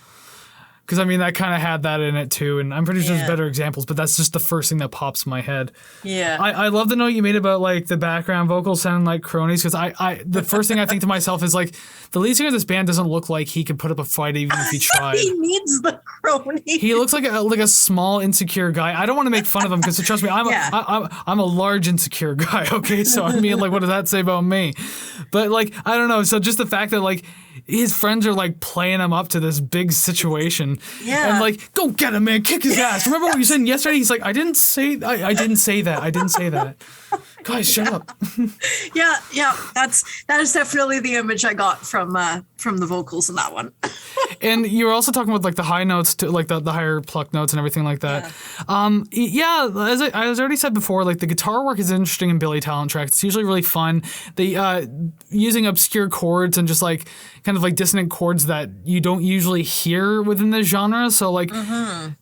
Because, I mean, that kind of had that in it, too. And I'm pretty sure there's better examples, but that's just the first thing that pops in my head. Yeah. I love the note you made about, like, the background vocals sounding like cronies, because the first thing I think to myself is, like, the lead singer of this band doesn't look like he could put up a fight even if he tried. He needs the cronies. He looks like a small, insecure guy. I don't want to make fun of him, because, trust me, I'm a large, insecure guy, okay? So, I mean, like, what does that say about me? But, like, I don't know. So just the fact that, like, his friends are like playing him up to this big situation. Yeah. And like, go get him, man, kick his ass. Remember what you said yesterday? He's like, I didn't say that. Guys, shut up. Yeah, that is definitely the image I got from the vocals in that one. And you were also talking about like the high notes, to like the higher pluck notes and everything like that. As I already said before, like the guitar work is interesting in Billy Talent tracks. It's usually really fun. They using obscure chords and just like kind of like dissonant chords that you don't usually hear within the genre. So like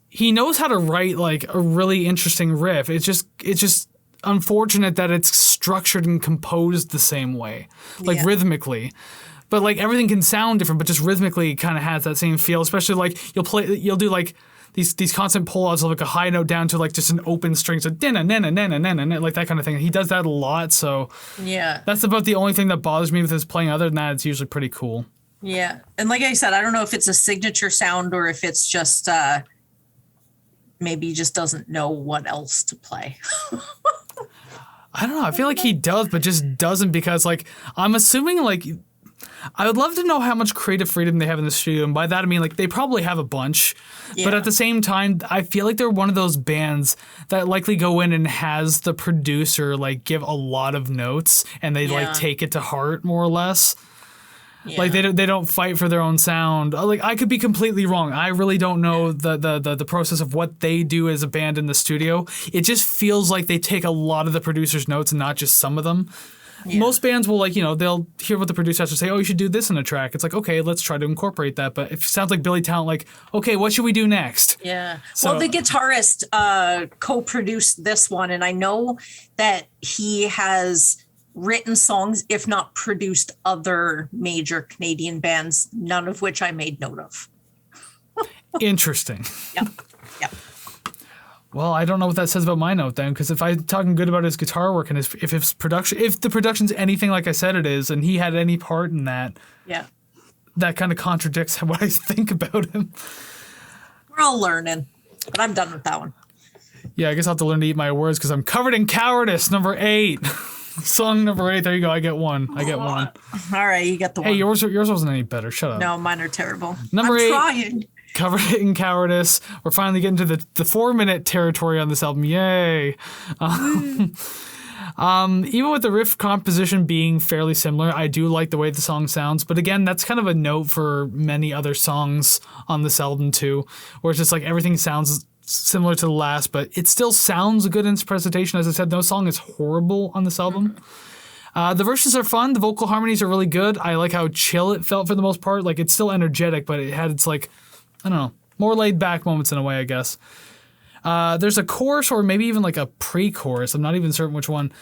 he knows how to write like a really interesting riff. It's just unfortunate that it's structured and composed the same way, like rhythmically. But like everything can sound different, but just rhythmically kind of has that same feel. Especially like you'll do like these constant pull-outs of like a high note down to like just an open string, so like that kind of thing. He does that a lot, so that's about the only thing that bothers me with his playing. Other than that, it's usually pretty cool. Yeah, and like I said, I don't know if it's a signature sound or if it's just maybe he just doesn't know what else to play. I don't know. I feel like he does, but just doesn't, because like I'm assuming like I would love to know how much creative freedom they have in the studio, and by that I mean like they probably have a bunch, but at the same time I feel like they're one of those bands that likely go in and has the producer like give a lot of notes and they like take it to heart more or less. Like they don't fight for their own sound. Like I could be completely wrong. I really don't know the process of what they do as a band in the studio. It just feels like they take a lot of the producer's notes and not just some of them. Most bands will like, they'll hear what the producer has to say. Oh, you should do this in a track. It's like, okay, let's try to incorporate that. But it sounds like Billy Talent, like, okay, what should we do next? Yeah. So, well, the guitarist co-produced this one, and I know that he has written songs, if not produced other major Canadian bands, none of which I made note of. Interesting. Yep. Well, I don't know what that says about my note then, because if I'm talking good about his guitar work and if the production's anything like I said it is, and he had any part in that, that kind of contradicts what I think about him. We're all learning, but I'm done with that one. Yeah, I guess I'll have to learn to eat my words because I'm covered in cowardice. Number 8. Song number 8. There you go. I get one. All right, you get the one. Hey, yours wasn't any better. Shut up. No, mine are terrible. Number 8. Trying. Covered in cowardice. We're finally getting to the 4-minute territory on this album. Yay. Even with the riff composition being fairly similar, I do like the way the song sounds. But again, that's kind of a note for many other songs on this album too, where it's just like everything sounds similar to the last, but it still sounds good in its presentation. As I said, no song is horrible on this album. The verses are fun. The vocal harmonies are really good. I like how chill it felt for the most part. Like it's still energetic, but it had its like, I don't know, more laid back moments in a way, I guess. There's a chorus or maybe even like a pre-chorus. I'm not even certain which one.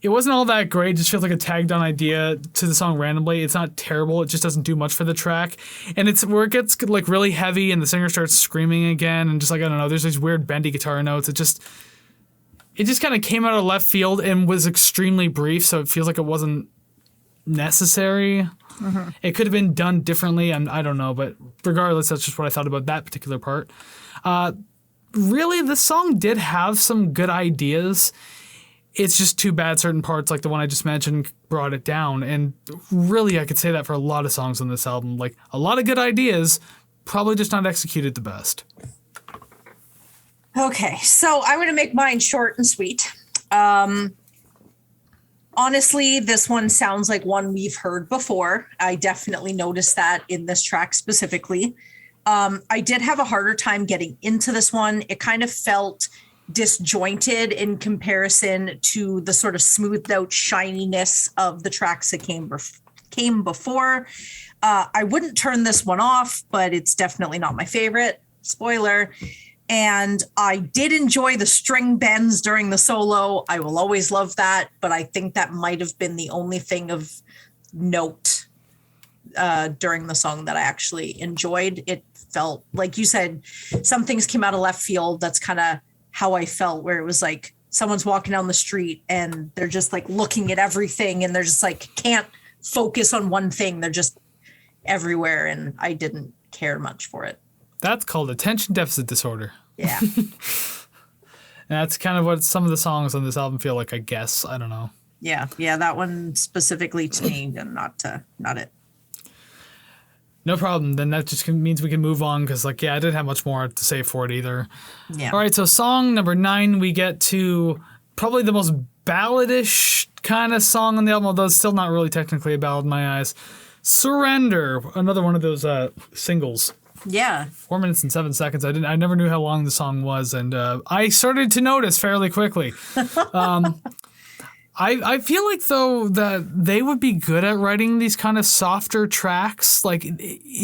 It wasn't all that great. It just feels like a tagged on idea to the song randomly. It's not terrible. It just doesn't do much for the track. And it's where it gets like really heavy and the singer starts screaming again. And just like, I don't know, there's these weird bendy guitar notes. It just kind of came out of left field and was extremely brief. So it feels like it wasn't necessary. It could have been done differently, and I don't know, but regardless, that's just what I thought about that particular part. Really, the song did have some good ideas. It's just too bad certain parts, like the one I just mentioned, brought it down. And really, I could say that for a lot of songs on this album. Like, a lot of good ideas, probably just not executed the best. Okay, so I'm going to make mine short and sweet. Honestly, this one sounds like one we've heard before. I definitely noticed that in this track specifically. I did have a harder time getting into this one. It kind of felt disjointed in comparison to the sort of smoothed out shininess of the tracks that came before. I wouldn't turn this one off, but it's definitely not my favorite. Spoiler. And I did enjoy the string bends during the solo. I will always love that, but I think that might have been the only thing of note during the song that I actually enjoyed. It felt, like you said, some things came out of left field. That's kind of how I felt, where it was like someone's walking down the street and they're just like looking at everything and they're just like can't focus on one thing. They're just everywhere, and I didn't care much for it. That's called attention deficit disorder. Yeah. That's kind of what some of the songs on this album feel like, I guess. I don't know. Yeah, that one specifically to me, and not it. No problem. Then that just means we can move on because, like, yeah, I didn't have much more to say for it either. Yeah. All right, so song number 9, we get to probably the most balladish kind of song on the album, although it's still not really technically a ballad in my eyes. Surrender, another one of those singles. Yeah. 4 minutes and 7 seconds. I never knew how long the song was, and I started to notice fairly quickly. I feel like, though, that they would be good at writing these kind of softer tracks. Like,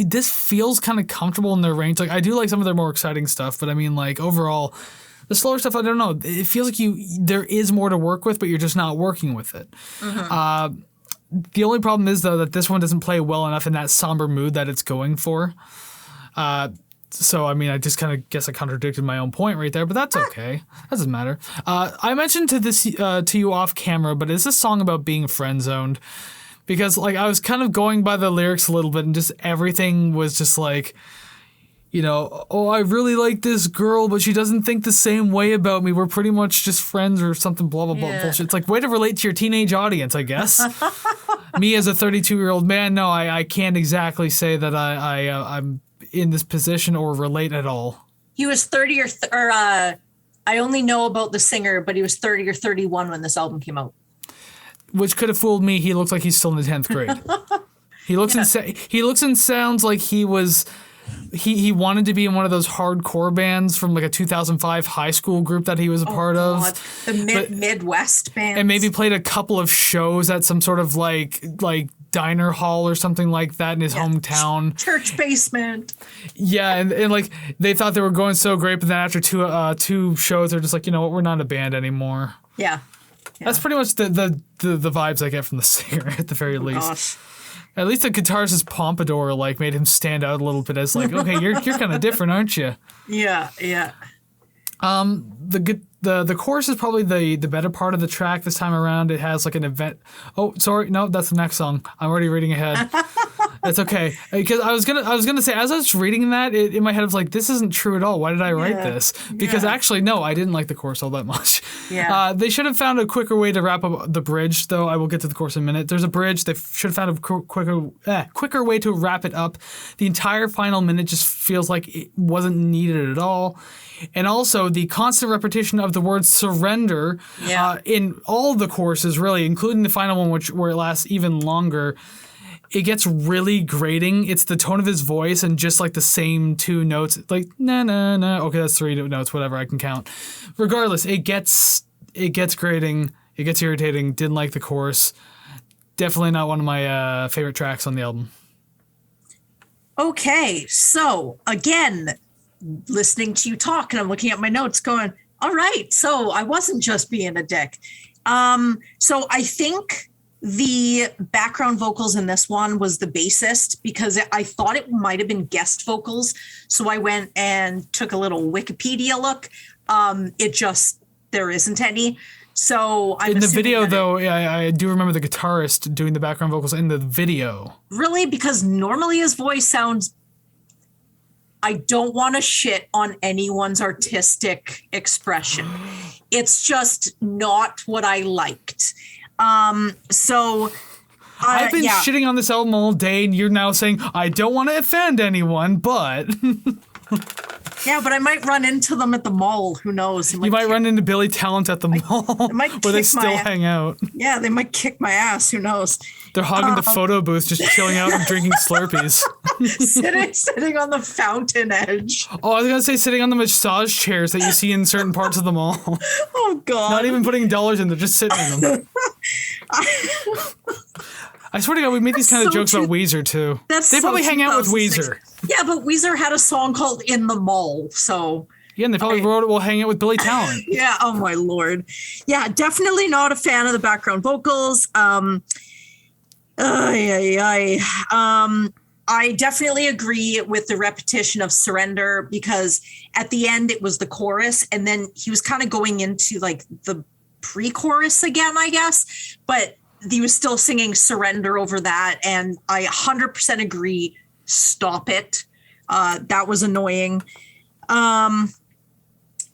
this feels kind of comfortable in their range. Like, I do like some of their more exciting stuff, but I mean, like, overall, the slower stuff, I don't know. It feels like there is more to work with, but you're just not working with it. Mm-hmm. The only problem is, though, that this one doesn't play well enough in that somber mood that it's going for. So, I mean, I just kind of guess I contradicted my own point right there, but that's okay. That doesn't matter. I mentioned to you off camera, but it's this song about being friend-zoned? Because, like, I was kind of going by the lyrics a little bit, and just everything was just like, you know, oh, I really like this girl, but she doesn't think the same way about me. We're pretty much just friends or something, blah, blah, blah, bullshit. It's like, way to relate to your teenage audience, I guess. Me as a 32-year-old man, no, I can't exactly say that I'm in this position or relate at all. He was 30 I only know about the singer, but he was 30 or 31 when this album came out. Which could have fooled me. He looks like he's still in the 10th grade. He looks he looks and sounds like he was he wanted to be in one of those hardcore bands from like a 2005 high school group that he was a part of. The Midwest band. And maybe played a couple of shows at some sort of like diner hall or something like that in his hometown. Church basement. Yeah, and like they thought they were going so great, but then after two shows, they're just like, you know what, we're not a band anymore. Yeah. That's pretty much the vibes I get from the singer at the very least. Gosh. At least the guitarist's pompadour like made him stand out a little bit as like, okay, you're kind of different, aren't you? Yeah, yeah. The chorus is probably the better part of the track this time around. It has like an event. Oh, sorry, no, that's the next song. I'm already reading ahead. It's okay, because I was gonna say, as I was reading that, in my head I was like, this isn't true at all. Why did I write this? Because actually, no, I didn't like the chorus all that much. Yeah. They should have found a quicker way to wrap up the bridge, though. I will get to the chorus in a minute. There's a bridge. They should have found a quicker way to wrap it up. The entire final minute just feels like it wasn't needed at all. And also the constant repetition of the word surrender in all the choruses, really, including the final one, where it lasts even longer. It gets really grating. It's the tone of his voice and just like the same two notes, like na na na. Okay, that's 3 notes, whatever, I can count. Regardless, it gets grating. It gets irritating. Didn't like the chorus. Definitely not one of my favorite tracks on the album. Okay, so again, listening to you talk, and I'm looking at my notes, going, all right, so I wasn't just being a dick. So I think the background vocals in this one was the bassist, because I thought it might have been guest vocals. So I went and took a little Wikipedia look. There isn't any. So I'm in the video, though, I do remember the guitarist doing the background vocals in the video. Really? Because normally his voice sounds, I don't want to shit on anyone's artistic expression. It's just not what I liked. So I've been shitting on this album all day, and you're now saying I don't want to offend anyone, but yeah, but I might run into them at the mall. Who knows? You might run into Billy Talent at the mall, where they still hang out. Yeah, they might kick my ass. Who knows? They're hogging the photo booth, just chilling out and drinking Slurpees. sitting on the fountain edge. Oh, I was going to say sitting on the massage chairs that you see in certain parts of the mall. Oh, God. Not even putting dollars in, they're just sitting in them. I swear to God, we made these kind of jokes about Weezer, too. They probably hang out with Weezer. Yeah, but Weezer had a song called In the Mall, so... Yeah, and they probably wrote it while hanging out with Billy Talent. Yeah, oh my Lord. Yeah, definitely not a fan of the background vocals. I definitely agree with the repetition of Surrender, because at the end it was the chorus, and then he was kind of going into like the pre-chorus again, I guess, but he was still singing Surrender over that, and I 100% agree. Stop it. That was annoying.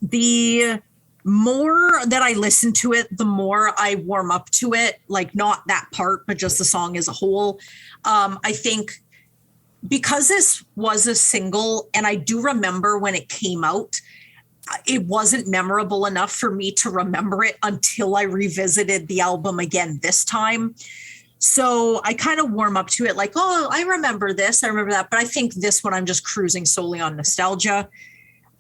The more that I listen to it, the more I warm up to it, like not that part, but just the song as a whole. I think because this was a single, and I do remember when it came out, it wasn't memorable enough for me to remember it until I revisited the album again this time. So I kind of warm up to it like, oh, I remember this, I remember that. But I think this one I'm just cruising solely on nostalgia.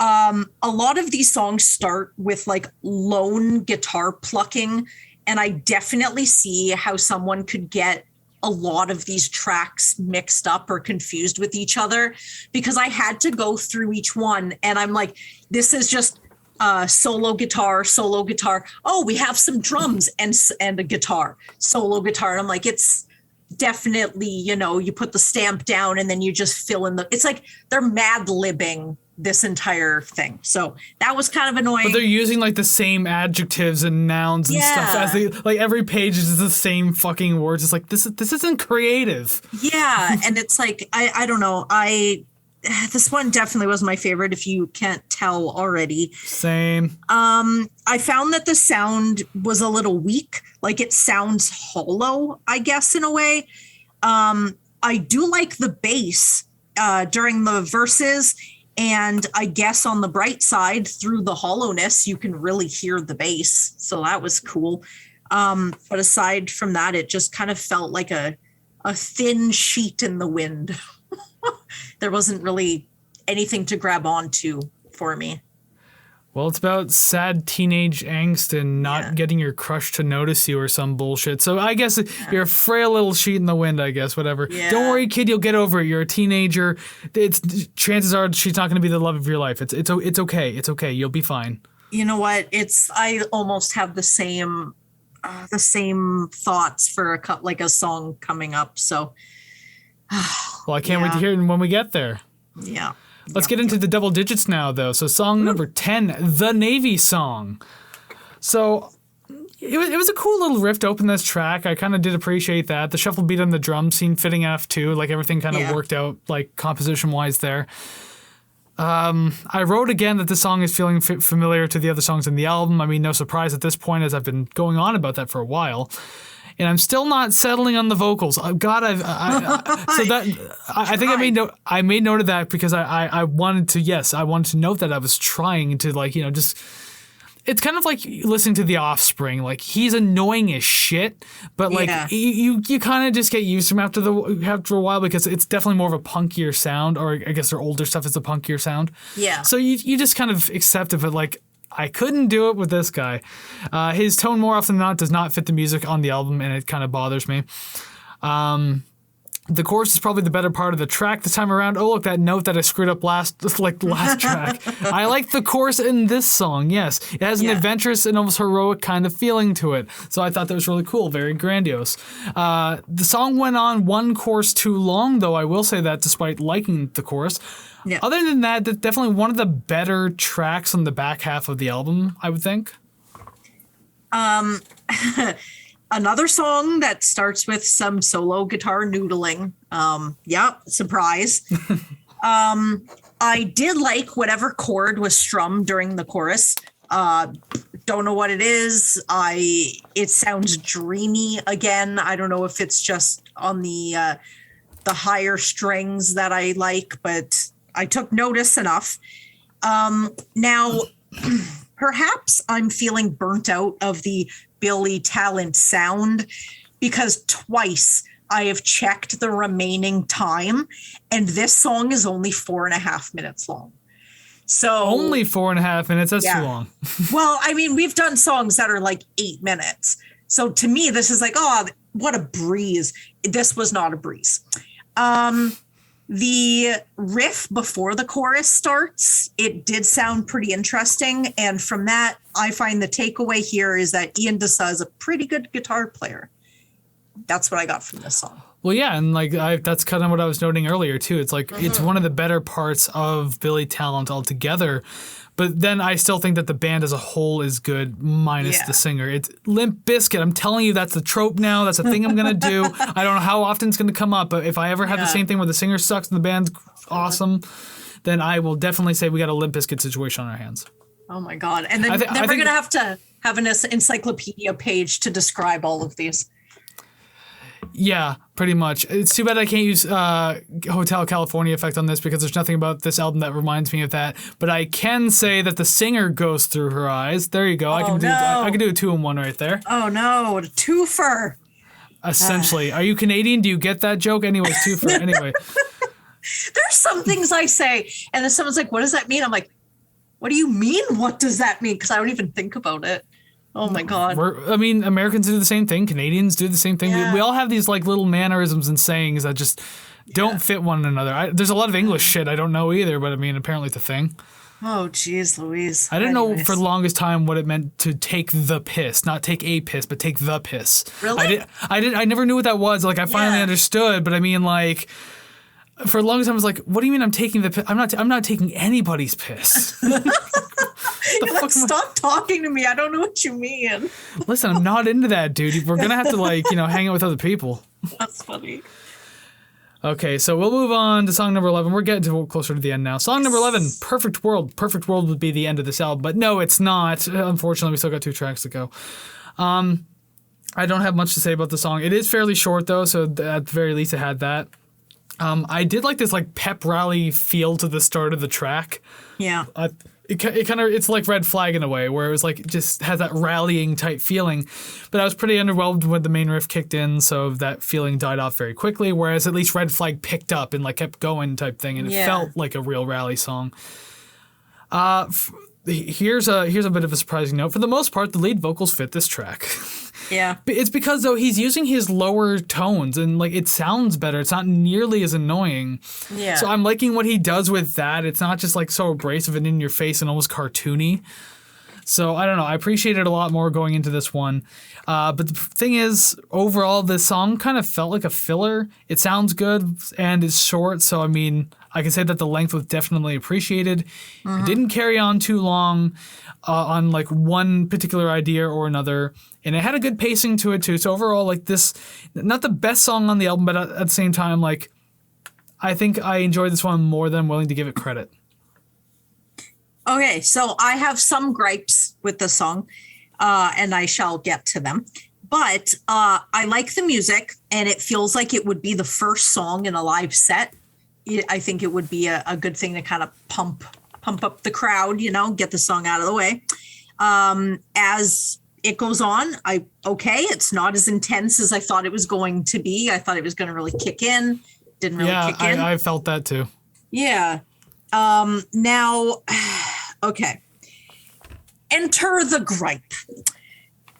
A lot of these songs start with like lone guitar plucking, and I definitely see how someone could get a lot of these tracks mixed up or confused with each other, because I had to go through each one and I'm like, this is just solo guitar. Oh, we have some drums and a guitar, solo guitar. And I'm like, it's definitely, you put the stamp down and then you just fill in it's like they're mad libbing this entire thing. So that was kind of annoying. But they're using like the same adjectives and nouns and stuff as they like every page is the same fucking words. It's like this isn't creative. Yeah. And it's like I don't know. This one definitely was my favorite if you can't tell already. Same. I found that the sound was a little weak. Like it sounds hollow, I guess, in a way. I do like the bass during the verses. And I guess on the bright side, through the hollowness, you can really hear the bass. So that was cool. But aside from that, it just kind of felt like a thin sheet in the wind. There wasn't really anything to grab onto for me. Well, it's about sad teenage angst and not getting your crush to notice you or some bullshit. So I guess you're a frail little sheet in the wind, I guess, whatever. Yeah. Don't worry, kid, you'll get over it. You're a teenager. Chances are she's not going to be the love of your life. It's okay. It's okay. You'll be fine. You know what? I almost have the same thoughts for a song coming up. So, well, I can't wait to hear it when we get there. Yeah. Let's get into the double digits now, though. So song number 10, The Navy Song. So it was a cool little riff to open this track. I kind of did appreciate that. The shuffle beat on the drum seemed fitting enough, too. Like, everything kind of worked out, like, composition-wise there. I wrote again that this song is feeling familiar to the other songs in the album. I mean, no surprise at this point, as I've been going on about that for a while. And I'm still not settling on the vocals. I think I made note of that because I wanted to note that I was trying to just. It's kind of like listening to The Offspring. Like, he's annoying as shit, but you kind of just get used to him after a while, because it's definitely more of a punkier sound, or I guess their older stuff is a punkier sound. Yeah. So you just kind of accept it, but I couldn't do it with this guy. His tone more often than not does not fit the music on the album, and it kind of bothers me. The chorus is probably the better part of the track this time around. Oh, look, that note that I screwed up last track. I like the chorus in this song, yes. It has an adventurous and almost heroic kind of feeling to it. So I thought that was really cool, very grandiose. The song went on one chorus too long, though, I will say that, despite liking the chorus. Yeah. Other than that, that's definitely one of the better tracks on the back half of the album, I would think. Another song that starts with some solo guitar noodling. Surprise. I did like whatever chord was strummed during the chorus. Don't know what it is. It sounds dreamy again. I don't know if it's just on the higher strings that I like, but I took notice enough. Now, perhaps I'm feeling burnt out of the Billy Talent sound, because twice I have checked the remaining time, and this song is only 4.5 minutes long. So only 4.5 minutes. That's too long. Well, I mean, we've done songs that are like 8 minutes. So to me, this is like, oh, what a breeze. This was not a breeze. The riff before the chorus starts, it did sound pretty interesting. And from that, I find the takeaway here is that Ian Dessa is a pretty good guitar player. That's what I got from this song. Well, yeah, and that's kind of what I was noting earlier, too. It's like, it's one of the better parts of Billy Talent altogether. But then I still think that the band as a whole is good, minus the singer. It's Limp Bizkit. I'm telling you, that's the trope now. That's a thing I'm going to do. I don't know how often it's going to come up, but if I ever have the same thing where the singer sucks and the band's awesome, then I will definitely say we got a Limp Bizkit situation on our hands. Oh, my God. And then we're going to have an encyclopedia page to describe all of these. Yeah, pretty much. It's too bad I can't use Hotel California effect on this because there's nothing about this album that reminds me of that. But I can say that the singer goes through her eyes. There you go. I can do a 2-in-1 right there. Oh no, a twofer. Essentially. Are you Canadian? Do you get that joke? Anyways, twofer. Anyway. There's some things I say, and then someone's like, what does that mean? I'm like, what do you mean? What does that mean? Because I don't even think about it. Oh my God. Americans do the same thing. Canadians do the same thing. Yeah. We all have these like little mannerisms and sayings that just don't fit one another. There's a lot of English shit I don't know either, but I mean, apparently it's a thing. Oh, geez, Louise. I didn't know for the longest time what it meant to take the piss, not take a piss, but take the piss. Really? I never knew what that was. Like I finally understood, but I mean, like for the longest time, I was like, "What do you mean I'm taking the piss? I'm not taking anybody's piss." You're like, stop talking to me. I don't know what you mean. Listen, I'm not into that, dude. We're gonna have to hang out with other people. That's funny. Okay, so we'll move on to song number 11. We're getting closer to the end now. Song number 11, Perfect World. Perfect World would be the end of this album, but no, it's not. Unfortunately, we still got 2 tracks to go. I don't have much to say about the song. It is fairly short, though, so at the very least it had that. I did like this pep rally feel to the start of the track. Yeah. It's like Red Flag in a way, where it was just has that rallying type feeling. But I was pretty underwhelmed when the main riff kicked in, so that feeling died off very quickly. Whereas at least Red Flag picked up and kept going type thing, and it felt like a real rally song. Here's a bit of a surprising note. For the most part, the lead vocals fit this track. Yeah. It's because, though, he's using his lower tones and, it sounds better. It's not nearly as annoying. Yeah. So I'm liking what he does with that. It's not just, so abrasive and in your face and almost cartoony. So, I don't know. I appreciate it a lot more going into this one. But the thing is, overall, this song kind of felt like a filler. It sounds good and it's short. So, I mean, I can say that the length was definitely appreciated. It didn't carry on too long on one particular idea or another. And it had a good pacing to it too. So overall, this, not the best song on the album, but at the same time, I think I enjoyed this one more than I'm willing to give it credit. Okay, so I have some gripes with the song, and I shall get to them. But I like the music, and it feels like it would be the first song in a live set. I think it would be a good thing to kind of pump up the crowd, get the song out of the way. As it goes on, it's not as intense as I thought it was going to be. I thought it was going to really kick in. Didn't really kick in. I felt that too. Yeah. Now, okay. Enter the gripe.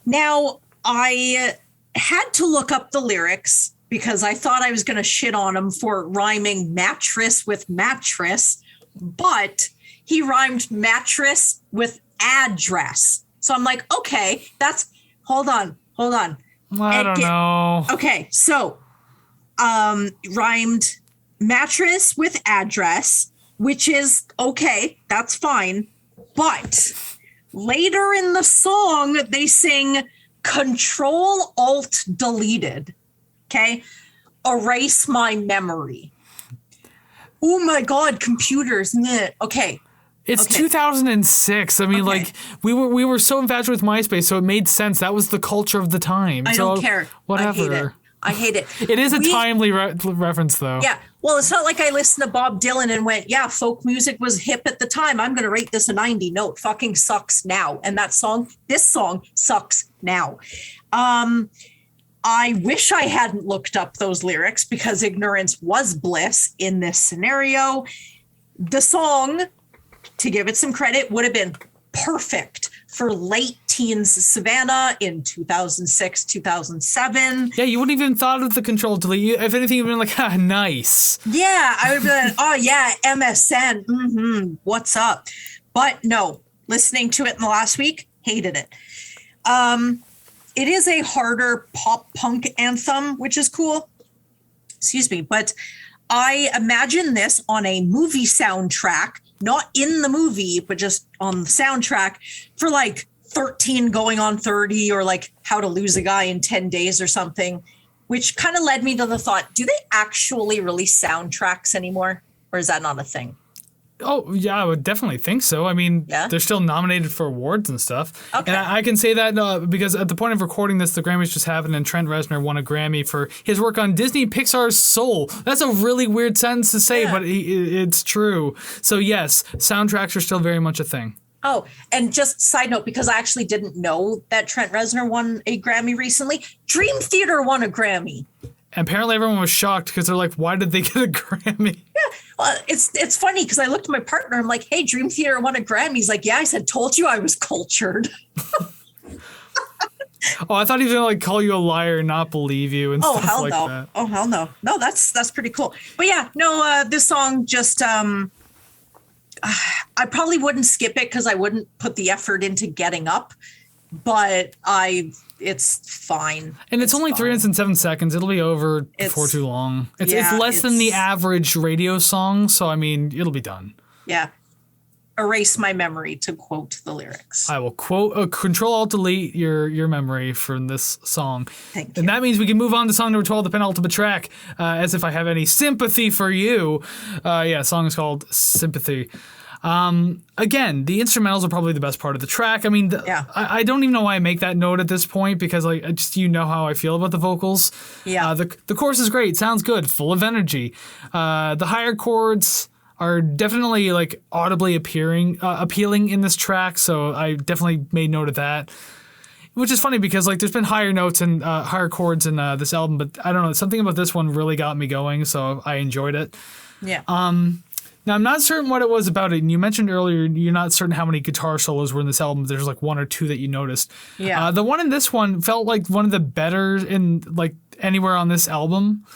Now, I had to look up the lyrics because I thought I was going to shit on him for rhyming mattress with mattress, but he rhymed mattress with address. So I'm like, okay, hold on. I don't know. Okay, so rhymed mattress with address, which is okay, that's fine. But later in the song, they sing Control Alt Deleted. Okay, erase my memory. Oh my God, computers. Okay. It's 2006. I mean, we were so infatuated with MySpace, so it made sense. That was the culture of the time. I don't care. Whatever. I hate it. It is a timely reference, though. Yeah. Well, it's not like I listened to Bob Dylan and went, yeah, folk music was hip at the time. I'm going to rate this a 90. No, it fucking sucks now. And this song sucks now. I wish I hadn't looked up those lyrics because ignorance was bliss in this scenario. The song, to give it some credit, would have been perfect for late teens Savannah in 2006, 2007. Yeah, you wouldn't even thought of the Control Delete. If anything, you'd been like, nice. Yeah, I would have been like, oh yeah, MSN, what's up? But no, listening to it in the last week, hated it. It is a harder pop punk anthem, which is cool. Excuse me, but I imagine this on a movie soundtrack, not in the movie, but just on the soundtrack for 13 going on 30 or How to Lose a Guy in 10 Days or something, which kind of led me to the thought, do they actually release soundtracks anymore? Or is that not a thing? Oh, yeah, I would definitely think so. I mean, Yeah? they're still nominated for awards and stuff. Okay. And I can say that because at the point of recording this, the Grammys just happened, and Trent Reznor won a Grammy for his work on Disney Pixar's Soul. That's a really weird sentence to say, Yeah. but it's true. So, yes, soundtracks are still very much a thing. Oh, and just side note, because I actually didn't know that Trent Reznor won a Grammy recently, Dream Theater won a Grammy. And apparently everyone was shocked because they're like, why did they get a Grammy? Well, it's funny because I looked at my partner. I'm like, hey, Dream Theater won a Grammy. He's like, yeah. I said, told you I was cultured. Oh, I thought he was going to like call you a liar and not believe you and stuff hell like no. that. Oh, hell no. No, that's pretty cool. But yeah, no, this song just, I probably wouldn't skip it because I wouldn't put the effort into getting up, but it's fine. And it's only 3 minutes and 7 seconds. It'll be over before too long. It's less than the average radio song, so I mean, it'll be done. Yeah. Erase my memory, to quote the lyrics. I will quote Control-Alt-Delete your memory from this song. Thank you. And that means we can move on to song number 12, the penultimate track, as if I have any sympathy for you. Song is called Sympathy. Again, the instrumentals are probably the best part of the track. I mean, I don't even know why I make that note at this point because like how I feel about the vocals. Yeah. The chorus is great, sounds good, full of energy. The higher chords are definitely like audibly appealing in this track, so I definitely made note of that. Which is funny because like there's been higher notes and higher chords in this album, but I don't know, something about this one really got me going, so I enjoyed it. Yeah. Now, I'm not certain what it was about it, and you mentioned earlier you're not certain how many guitar solos were in this album. There's like one or two that you noticed. Yeah. The one in this one felt like one of the better in like anywhere on this album.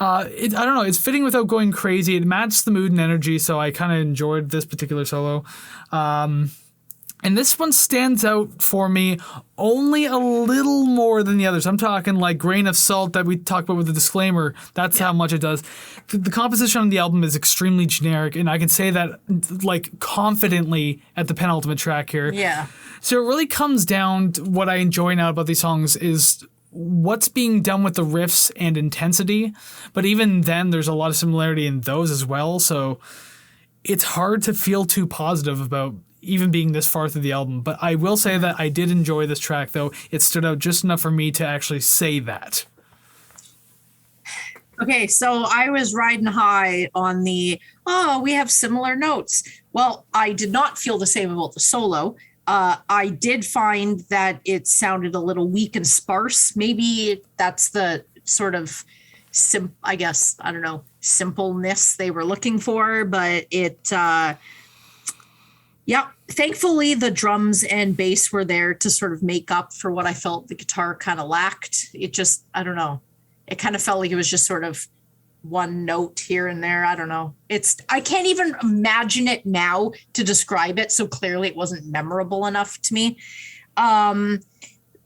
I don't know, it's fitting without going crazy. It matched the mood and energy, so I kind of enjoyed this particular solo. And this one stands out for me only a little more than the others. I'm talking like grain of salt that we talked about with the disclaimer. That's how much it does. The composition on the album is extremely generic, and I can say that like confidently at the penultimate track here. Yeah. So it really comes down to what I enjoy now about these songs is what's being done with the riffs and intensity. But even then, there's a lot of similarity in those as well. So it's hard to feel too positive about even being this far through the album. But I will say that I did enjoy this track, though. It stood out just enough for me to actually say that. Okay, so I was riding high on we have similar notes. Well, I did not feel the same about the solo. I did find that it sounded a little weak and sparse. Maybe that's the sort of, simpleness they were looking for, but thankfully the drums and bass were there to sort of make up for what I felt the guitar kind of lacked. It just, I don't know. It kind of felt like it was just sort of one note here and there. I don't know. I can't even imagine it now to describe it. So clearly it wasn't memorable enough to me.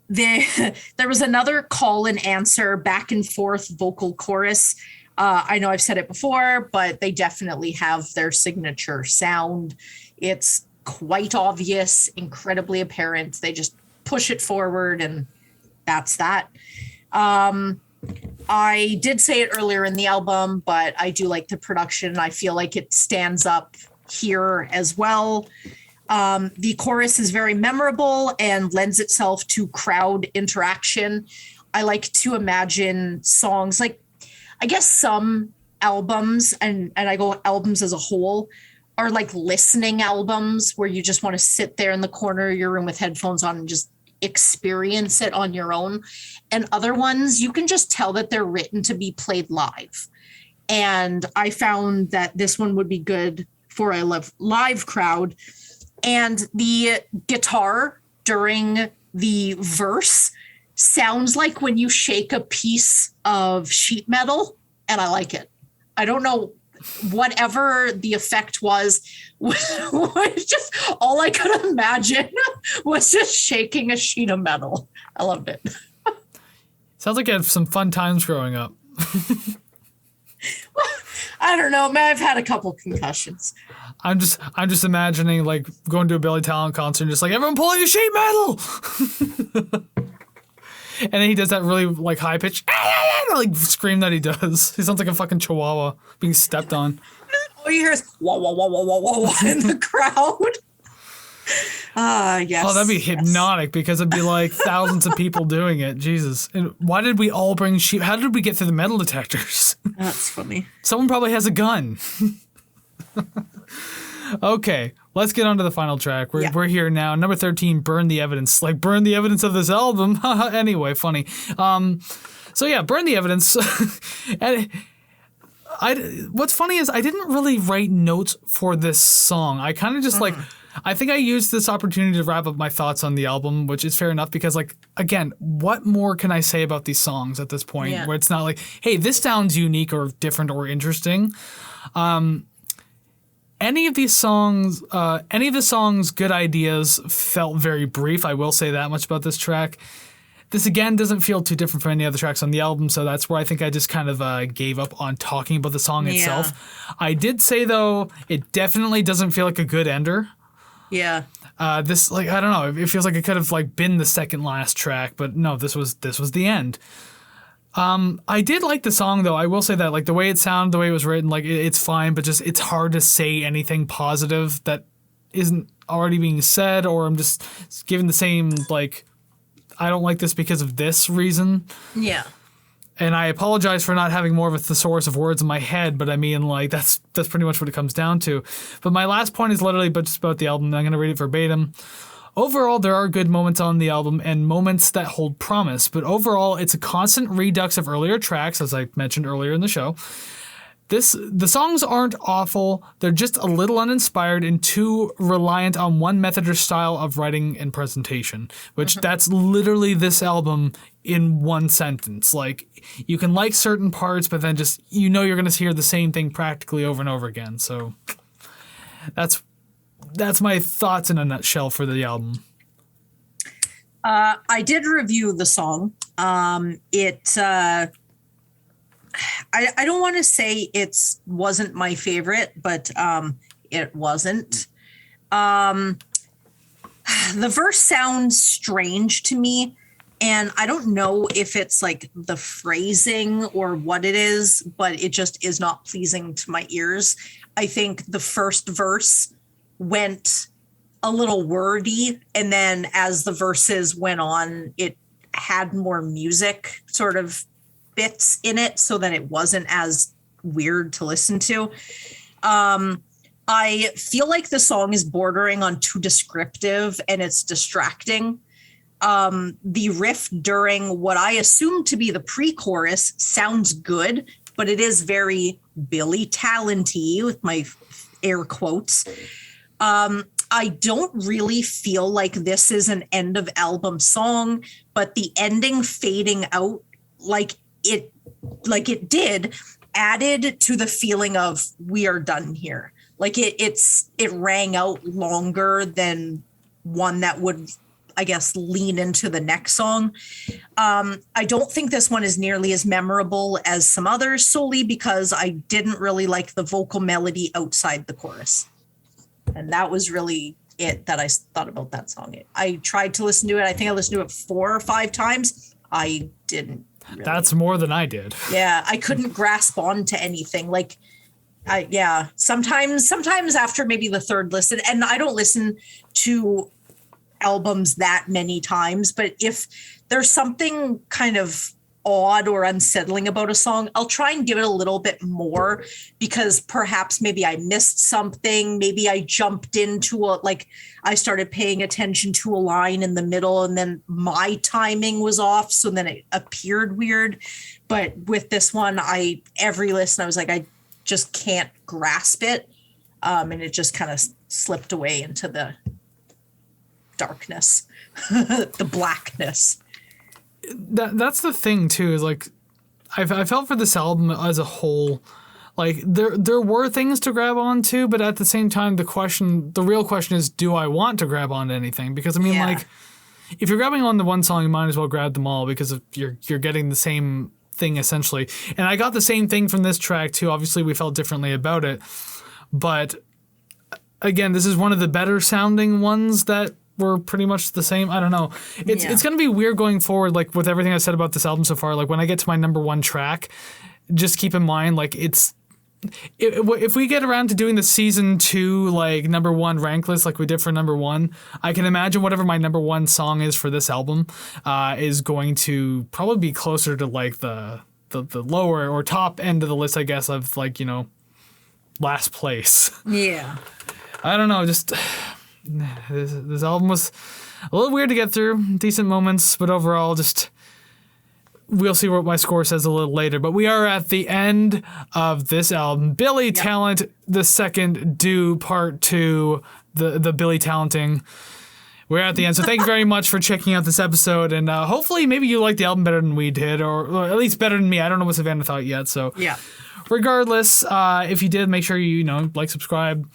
There was another call and answer back and forth vocal chorus. I know I've said it before, but they definitely have their signature sound. It's quite obvious, incredibly apparent. They just push it forward and that's that. I did say it earlier in the album, but I do like the production. I feel like it stands up here as well. The chorus is very memorable and lends itself to crowd interaction. I like to imagine songs like, I guess some albums, and I go albums as a whole, are like listening albums where you just want to sit there in the corner of your room with headphones on and just experience it on your own. And other ones, you can just tell that they're written to be played live. And I found that this one would be good for a live crowd. And the guitar during the verse sounds like when you shake a piece of sheet metal, and I like it. I don't know, whatever the effect was just all I could imagine was just shaking a sheet of metal. I loved it. Sounds like you had some fun times growing up. I don't know, man. I've had a couple concussions. I'm just imagining like going to a Billy Talent concert and just like, everyone pull out your sheet metal. And then he does that really like high pitch like scream that he does. He sounds like a fucking chihuahua being stepped on. All you hear is wah, wah, wah, wah, wah, wah, wah in the crowd. Yes. Oh, that'd be hypnotic because it'd be like thousands of people doing it. Jesus. And why did we all bring sheep? How did we get through the metal detectors? That's funny. Someone probably has a gun. Okay, let's get on to the final track. We're here now. Number 13, Burn the Evidence. Like, burn the evidence of this album. Anyway, funny. So yeah, Burn the Evidence. And what's funny is I didn't really write notes for this song. I kind of just like, I think I used this opportunity to wrap up my thoughts on the album, which is fair enough because, like, again, what more can I say about these songs at this point where it's not like, hey, this sounds unique or different or interesting. Any of the songs, good ideas felt very brief. I will say that much about this track. This, again, doesn't feel too different from any other tracks on the album, so that's where I think I just kind of gave up on talking about the song itself. I did say, though, it definitely doesn't feel like a good ender. Yeah. This, like, I don't know, it feels like it could have, like, been the second last track, but no, this was the end. I did like the song, though. I will say that, like, the way it sounded, the way it was written, like, it's fine, but just it's hard to say anything positive that isn't already being said, or I'm just giving the same, like, I don't like this because of this reason. Yeah. And I apologize for not having more of a thesaurus of words in my head, but I mean, like, that's pretty much what it comes down to. But my last point is literally just about the album, and I'm going to read it verbatim. Overall, there are good moments on the album and moments that hold promise, but overall, it's a constant redux of earlier tracks, as I mentioned earlier in the show. The songs aren't awful, they're just a little uninspired and too reliant on one method or style of writing and presentation, which that's literally this album in one sentence. Like, you can like certain parts, but then just, you know, you're going to hear the same thing practically over and over again. So that's my thoughts in a nutshell for the album. I did review the song. I don't want to say it wasn't my favorite, but it wasn't. The verse sounds strange to me, and I don't know if it's like the phrasing or what it is, but it just is not pleasing to my ears. I think the first verse went a little wordy, and then as the verses went on, it had more music sort of bits in it so that it wasn't as weird to listen to. I feel like the song is bordering on too descriptive and it's distracting. The riff during what I assume to be the pre-chorus sounds good, but it is very Billy Talent-y with my air quotes. I don't really feel like this is an end of album song, but the ending fading out like it did added to the feeling of we are done here. Like it rang out longer than one that would, I guess, lean into the next song. I don't think this one is nearly as memorable as some others, solely because I didn't really like the vocal melody outside the chorus. And that was really it that I thought about that song. I tried to listen to it. I think I listened to it 4 or 5 times. I didn't really. That's more than I did. Yeah, I couldn't grasp onto anything. Like, sometimes after maybe the third listen, and I don't listen to albums that many times, but if there's something kind of odd or unsettling about a song, I'll try and give it a little bit more, because perhaps maybe I missed something. Maybe I jumped into I started paying attention to a line in the middle and then my timing was off. So then it appeared weird. But with this one, every listen, I was like, I just can't grasp it. And it just kind of slipped away into the darkness, the blackness. That's the thing too, is like I felt for this album as a whole, like there were things to grab onto, but at the same time the real question is, do I want to grab onto anything? Because I mean, like, if you're grabbing onto one song, you might as well grab them all, because you're getting the same thing essentially. And I got the same thing from this track too. Obviously we felt differently about it, but again, this is one of the better sounding ones that were pretty much the same. I don't know. It's going to be weird going forward, like with everything I said about this album so far. Like when I get to my number one track, just keep in mind, like it's if we get around to doing the season 2 like number 1 rank list like we did for number 1, I can imagine whatever my number 1 song is for this album is going to probably be closer to like the lower or top end of the list, I guess, of like, you know, last place. Yeah. I don't know, just this album was a little weird to get through, decent moments, but overall just we'll see what my score says a little later, but we are at the end of this album. Billy Talent, the second due part 2, the Billy Talenting. We're at the end, so thank you very much for checking out this episode, and hopefully maybe you liked the album better than we did, or at least better than me. I don't know what Savannah thought yet, so yeah. Regardless, if you did, make sure you know, like, subscribe,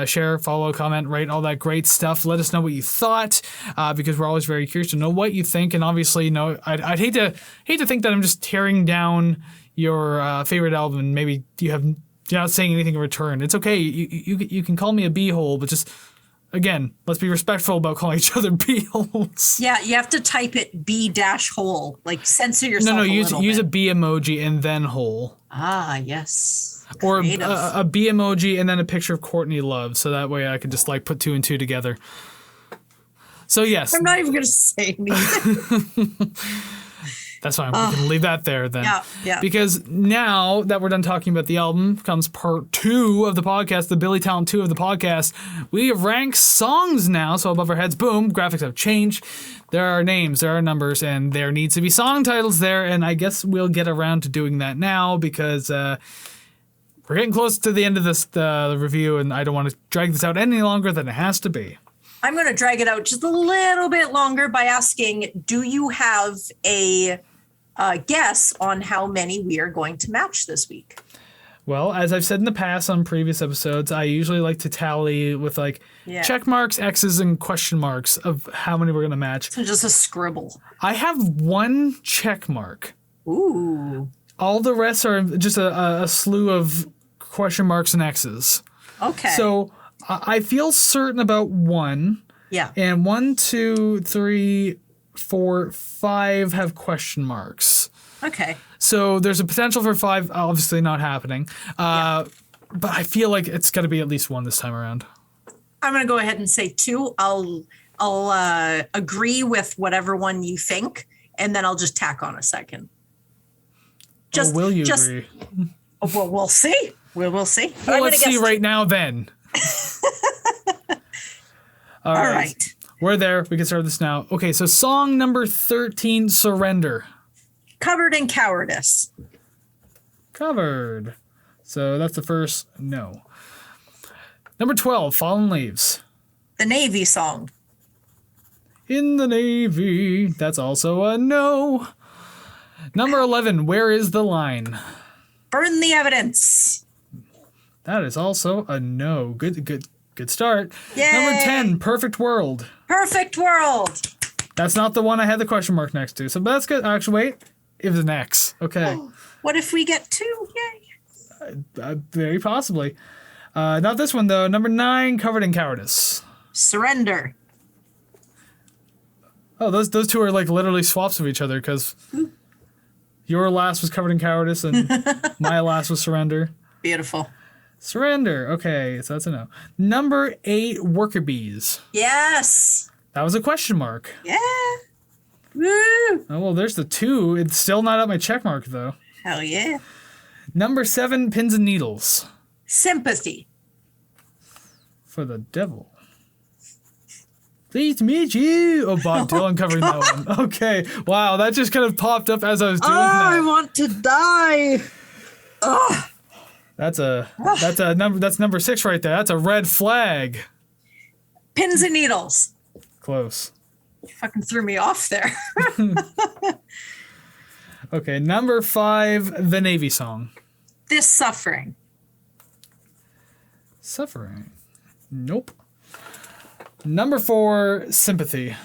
share, follow, comment, rate, all that great stuff. Let us know what you thought, because we're always very curious to know what you think. And obviously, you know, I'd hate to think that I'm just tearing down your favorite album, and maybe you're not saying anything in return. It's okay. You can call me a b-hole, but just again, let's be respectful about calling each other b-holes. Yeah, you have to type it b-hole, like censor yourself. No, use a b emoji and then hole. Ah, yes. Or a B emoji and then a picture of Courtney Love, so that way I could just like put 2 and 2 together. So yes. I'm not even going to say anything. That's fine. We can leave that there then. Yeah. Because now that we're done talking about the album, comes part 2 of the podcast, the Billy Talent 2 of the podcast. We rank songs now, so above our heads, boom, graphics have changed. There are names, there are numbers, and there needs to be song titles there, and I guess we'll get around to doing that now because we're getting close to the end of this the review, and I don't want to drag this out any longer than it has to be. I'm going to drag it out just a little bit longer by asking, do you have a guess on how many we are going to match this week? Well, as I've said in the past on previous episodes, I usually like to tally with like check marks, X's, and question marks of how many we're going to match. So just a scribble. I have 1 check mark. Ooh. All the rest are just a slew of question marks and X's. Okay. So I feel certain about 1. Yeah. And 1, 2, 3, 4, 5 have question marks. Okay. So there's a potential for 5, obviously not happening. But I feel like it's got to be at least 1 this time around. I'm going to go ahead and say 2. I'll agree with whatever one you think, and then I'll just tack on a second. Will you agree? Well, we'll see. We'll see. Well, let's see right now then. All right. We're there. We can start this now. Okay, so song number 13, Surrender. Covered in Cowardice. Covered. So that's the first no. Number 12, Fallen Leaves. The Navy song. In the Navy. That's also a no. Number 11, Where is the Line? Burn the Evidence. That is also a no. Good start. Yay. Number 10, Perfect World. Perfect World. That's not the one I had the question mark next to. So but that's good. Actually, wait. It was an X. Okay. Oh, what if we get 2? Yay. Very possibly. Not this one, though. Number 9, Covered in Cowardice. Surrender. Oh, those 2 are like literally swaps of each other because your last was Covered in Cowardice and my last was Surrender. Beautiful. Surrender. Okay, so that's a no. Number 8, Worker Bees. Yes. That was a question mark. Yeah. Woo. Oh, well, there's the 2. It's still not at my check mark, though. Hell yeah. Number 7, Pins and Needles. Sympathy. For the Devil. Pleased to meet you. Oh, Bob Dylan covering that one. Okay. Wow, that just kind of popped up as I was doing that. I want to die. Ugh. That's number 6 right there. That's a red flag. Pins and Needles. Close. You fucking threw me off there. Okay, number 5, The Navy Song. This Suffering. Suffering. Nope. Number 4, Sympathy.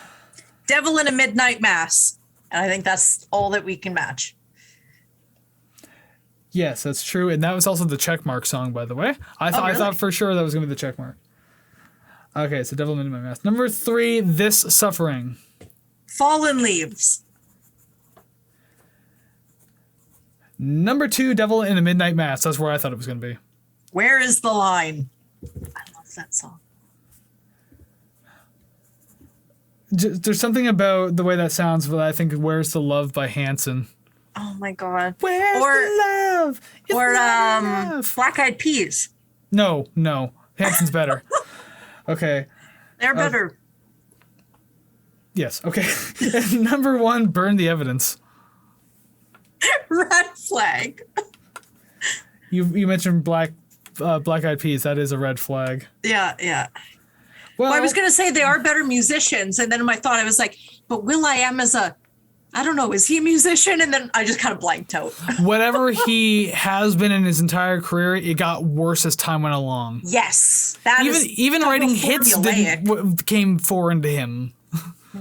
Devil in a Midnight Mass. And I think that's all that we can match. Yes, that's true. And that was also the checkmark song, by the way. I thought for sure that was going to be the checkmark. Okay, so Devil in a Midnight Mass. Number 3, This Suffering. Fallen Leaves. Number 2, Devil in a Midnight Mass. That's where I thought it was going to be. Where is the line? I love that song. There's something about the way that sounds, but I think "Where's the Love" by Hanson. Oh my God. Where's the love? It's Or not enough. Black Eyed Peas. No. Hanson's better. Okay. They're better. Yes. Okay. Number 1, Burn the Evidence. Red flag. You mentioned Black Eyed Peas. That is a red flag. Yeah. Well, I was going to say they are better musicians. And then in my thought, I was like, but will.i.am is I don't know, is he a musician? And then I just kind of blanked out. whatever he has been in his entire career, it got worse as time went along. Yes. That Even writing hits formulaic. came foreign to him.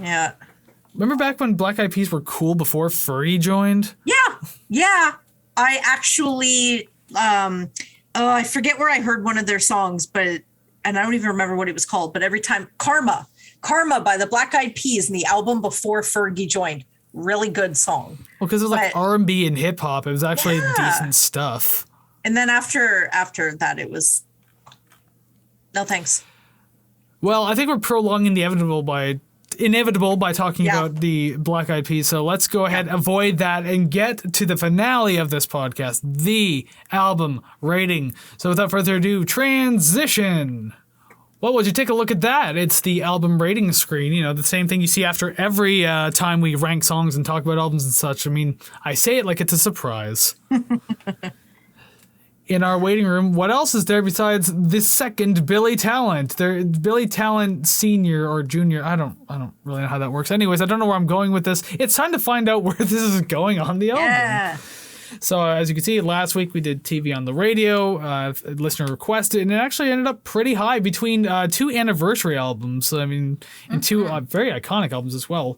Yeah. Remember back when Black Eyed Peas were cool before Fergie joined? Yeah. I actually, I forget where I heard one of their songs, and I don't even remember what it was called, but every time, Karma by the Black Eyed Peas, and the album before Fergie joined. Really good song. Well, because it was like R&B and hip hop. It was actually decent stuff. And then after that, it was no thanks. Well, I think we're prolonging the inevitable by talking about the Black Eyed Peas. So let's go ahead, avoid that, and get to the finale of this podcast, the album rating. So without further ado, transition. Well, would you take a look at that? It's the album rating screen, the same thing you see after every time we rank songs and talk about albums and such. I mean, I say it like it's a surprise. In our waiting room, what else is there besides the second Billy Talent? Billy Talent Senior or Junior. I don't really know how that works. Anyways, I don't know where I'm going with this. It's time to find out where this is going on the album. Yeah. So as you can see, last week we did TV on the radio. A listener requested, and it actually ended up pretty high between 2 anniversary albums. I mean, and 2 very iconic albums as well.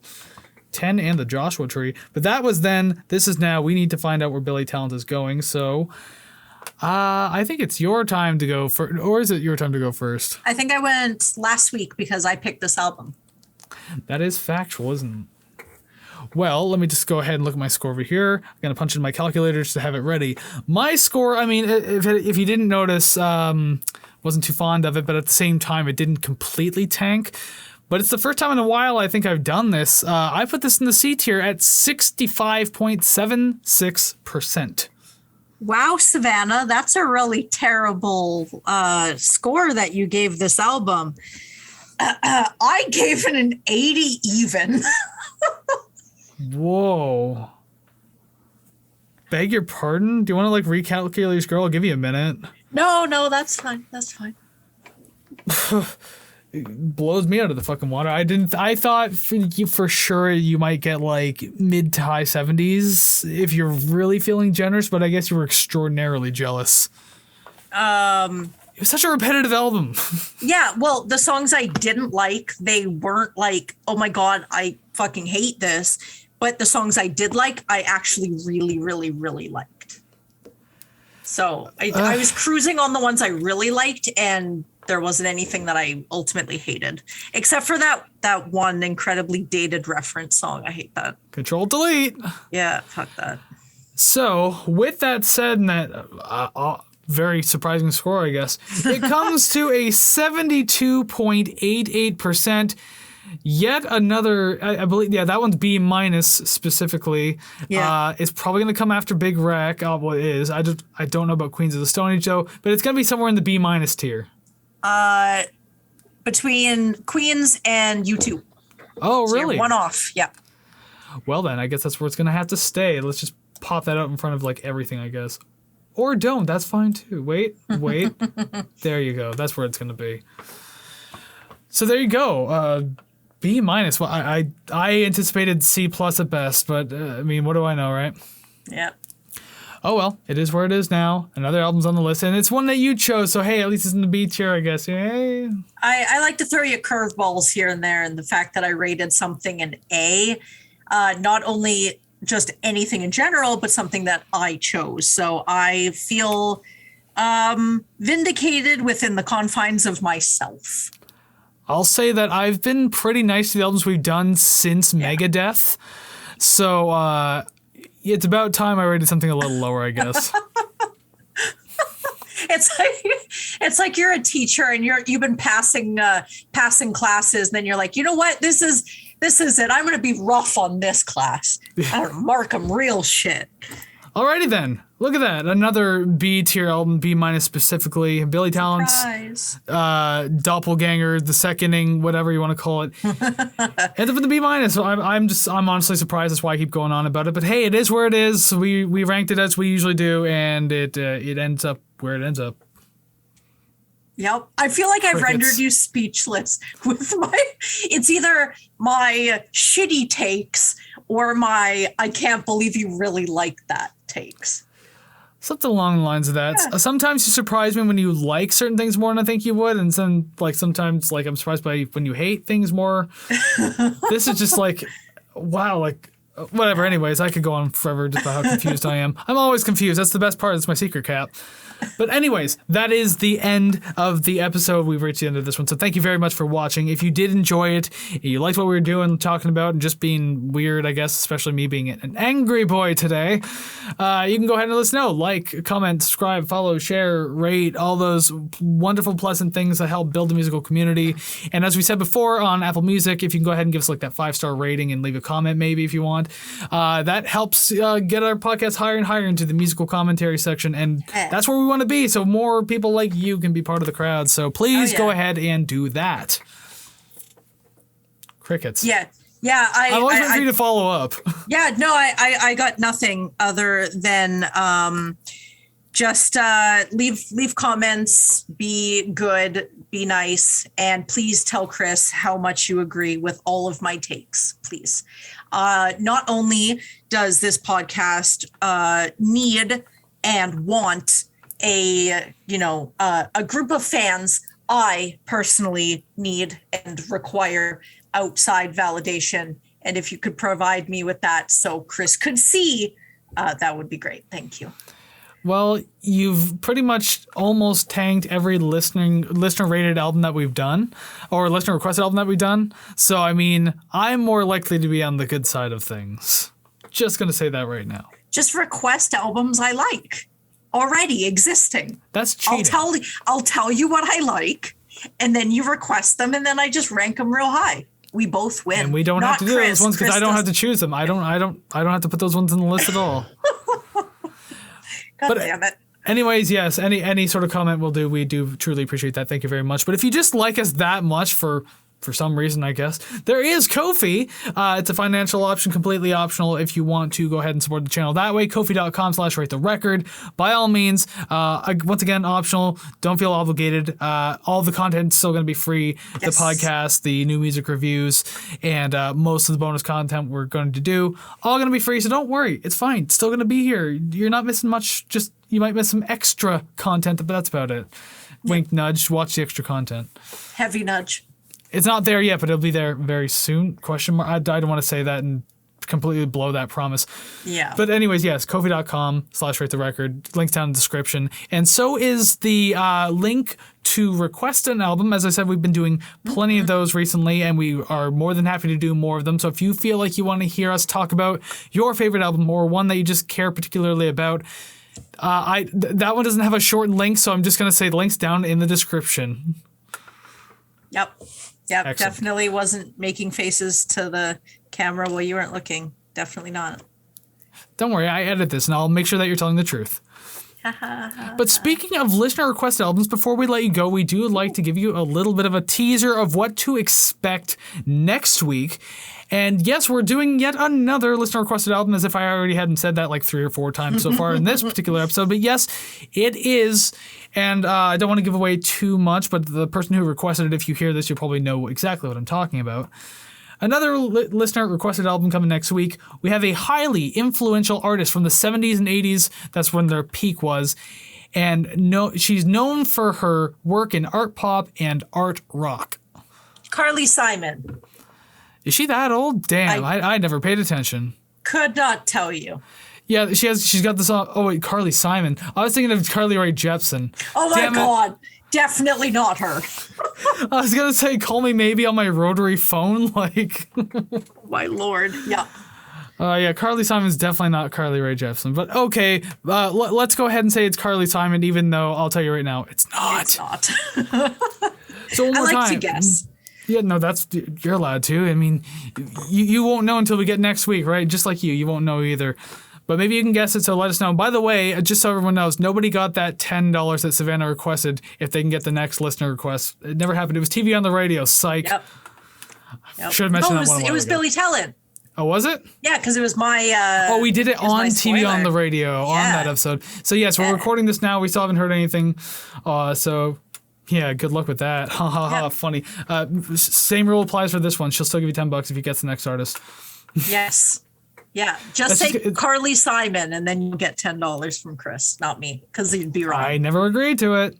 10 and the Joshua Tree. But that was then. This is now. We need to find out where Billy Talent is going. So I think it's your time to go first. Or is it your time to go first? I think I went last week because I picked this album. That is factual, isn't it? Well, let me just go ahead and look at my score over here. I'm going to punch in my calculator just to have it ready. My score, I mean, if you didn't notice, wasn't too fond of it, but at the same time, it didn't completely tank. But it's the first time in a while I think I've done this. I put this in the C tier at 65.76%. Wow, Savannah, that's a really terrible score that you gave this album. I gave it an 80 even. Whoa. Beg your pardon? Do you want to recalculate your score? I'll give you a minute. No, that's fine. That's fine. It blows me out of the fucking water. I thought for sure you might get mid to high 70s if you're really feeling generous, but I guess you were extraordinarily jealous. It was such a repetitive album. Yeah, well, the songs I didn't like, they weren't oh my God, I fucking hate this. But the songs I did like, I actually really, really, really liked. So I was cruising on the ones I really liked, and there wasn't anything that I ultimately hated, except for that one incredibly dated reference song. I hate that. Control-Delete. Yeah, fuck that. So, with that said, and that very surprising score, I guess, it comes to a 72.88%. Yet another, I believe, that one's B minus specifically. Yeah. It's probably going to come after Big Wreck. Well, it is. I don't know about Queens of the Stone Age, though, but it's going to be somewhere in the B minus tier. Between Queens and U2. Oh, So really? you're one off, yeah. Well, then, I guess that's where it's going to have to stay. Let's just pop that out in front of, everything, I guess. Or don't. That's fine, too. Wait. There you go. That's where it's going to be. So there you go. B minus. Well, I anticipated C plus at best, but I mean, what do I know, right? Yeah. Oh well, it is where it is now. Another album's on the list, and it's one that you chose, so hey, at least it's in the B tier, I guess. Hey. I like to throw you curveballs here and there, and the fact that I rated something an A, not only just anything in general, but something that I chose. So I feel vindicated within the confines of myself. I'll say that I've been pretty nice to the albums we've done since Megadeth. So it's about time I rated something a little lower, I guess. It It's like you're a teacher and you've been passing classes, and then you're like, you know what? This is it. I'm going to be rough on this class. I don't mark them real shit. Alrighty then. Look at that. Another B tier album, B minus specifically. Billy Talent's Doppelganger, the seconding, whatever you want to call it. Ends up with the B minus. So I'm honestly surprised. That's why I keep going on about it. But hey, it is where it is. We ranked it as we usually do, and it ends up where it ends up. Yep. I feel like I've rendered you speechless with it's either my shitty takes or my I can't believe you really like that takes. Something along the lines of that. Yeah. Sometimes you surprise me when you like certain things more than I think you would, and sometimes I'm surprised by when you hate things more. This is just like, wow, like whatever. Anyways, I could go on forever just about how confused I am. I'm always confused. That's the best part. It's my secret cap. But anyways, that is the end of the episode. We've reached the end of this one. So thank you very much for watching. If you did enjoy it, you liked what we were doing, talking about, and just being weird, I guess, especially me being an angry boy today, you can go ahead and let us know. Like, comment, subscribe, follow, share, rate, all those wonderful, pleasant things that help build the musical community. And as we said before on Apple Music, if you can go ahead and give us like that 5-star rating and leave a comment maybe if you want, that helps get our podcast higher and higher into the musical commentary section. And that's where we want to be, so more people like you can be part of the crowd. So please go ahead and do that. Crickets. Yeah. I'm always waiting for you to follow up. Yeah, no, I got nothing other than just leave comments, be good, be nice, and please tell Kris how much you agree with all of my takes, please. Not only does this podcast need and want a group of fans, I personally need and require outside validation. And if you could provide me with that so Kris could see, that would be great. Thank you. Well, you've pretty much almost tanked every listener-rated album that we've done, or listener-requested album that we've done. So, I mean, I'm more likely to be on the good side of things. Just going to say that right now. Just request albums I like. Already existing. That's cheating. I'll tell you what I like, and then you request them, and then I just rank them real high. We both win. And we don't have to do those ones because I don't have to choose them. I don't have to put those ones in the list at all. God damn it. Anyways, yes, any sort of comment will do. We do truly appreciate that. Thank you very much. But if you just like us that much for some reason, I guess, there is Ko-fi. It's a financial option, completely optional if you want to go ahead and support the channel that way. Ko-fi.com/rate the record. By all means, once again, optional. Don't feel obligated. All the content's still going to be free. Yes. The podcast, the new music reviews, and most of the bonus content we're going to do, all going to be free. So don't worry. It's fine. It's still going to be here. You're not missing much. Just you might miss some extra content, but that's about it. Wink, nudge. Watch the extra content. Heavy nudge. It's not there yet, but it'll be there very soon. Question mark. I don't want to say that and completely blow that promise. Yeah. But anyways, yes, Ko-fi.com/rate the record. Link's down in the description. And so is the link to request an album. As I said, we've been doing plenty of those recently, and we are more than happy to do more of them. So if you feel like you want to hear us talk about your favorite album or one that you just care particularly about, that one doesn't have a short link, so I'm just going to say the link's down in the description. Yep. Excellent. Definitely wasn't making faces to the camera while you weren't looking. Definitely not. Don't worry, I edit this and I'll make sure that you're telling the truth. But speaking of listener request albums, before we let you go, we do like to give you a little bit of a teaser of what to expect next week. And yes, we're doing yet another listener requested album, as if I already hadn't said that like 3 or 4 times so far in this particular episode. But yes, it is. And I don't want to give away too much, but the person who requested it, if you hear this, you'll probably know exactly what I'm talking about. Another listener requested album coming next week. We have a highly influential artist from the 70s and 80s. That's when their peak was. And she's known for her work in art pop and art rock. Carly Simon. Is she that old? Damn, I never paid attention. Could not tell you. Yeah, she's got this song. Oh wait, Carly Simon. I was thinking of Carly Rae Jepsen. Oh my God. Definitely not her. I was gonna say, call me maybe on my rotary phone, like. My Lord. Yeah. Yeah, Carly Simon's definitely not Carly Rae Jepsen. But okay, let's go ahead and say it's Carly Simon, even though I'll tell you right now, it's not. It's not. So one more I like time. to guess. Yeah, no, you're allowed to. I mean, you won't know until we get next week, right? Just like you won't know either. But maybe you can guess it, so let us know. By the way, just so everyone knows, nobody got that $10 that Savannah requested if they can get the next listener request. It never happened. It was TV on the radio. Psych. Yep. Should have mentioned that one. It was Billy Talent. Oh, was it? Yeah, because it was my. We did it on TV on the radio on that episode. So yes, we're recording this now. We still haven't heard anything. So yeah, good luck with that. Ha ha ha. Funny. Same rule applies for this one. She'll still give you $10 if you get the next artist. Yes. Yeah. Just say Carly Simon, and then you get $10 from Kris, not me, because you'd be wrong. I never agreed to it.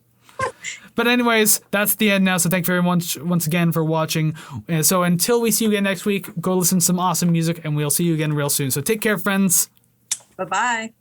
But anyways, that's the end now. So thank you very much once again for watching. And so until we see you again next week, go listen to some awesome music, and we'll see you again real soon. So take care, friends. Bye-bye.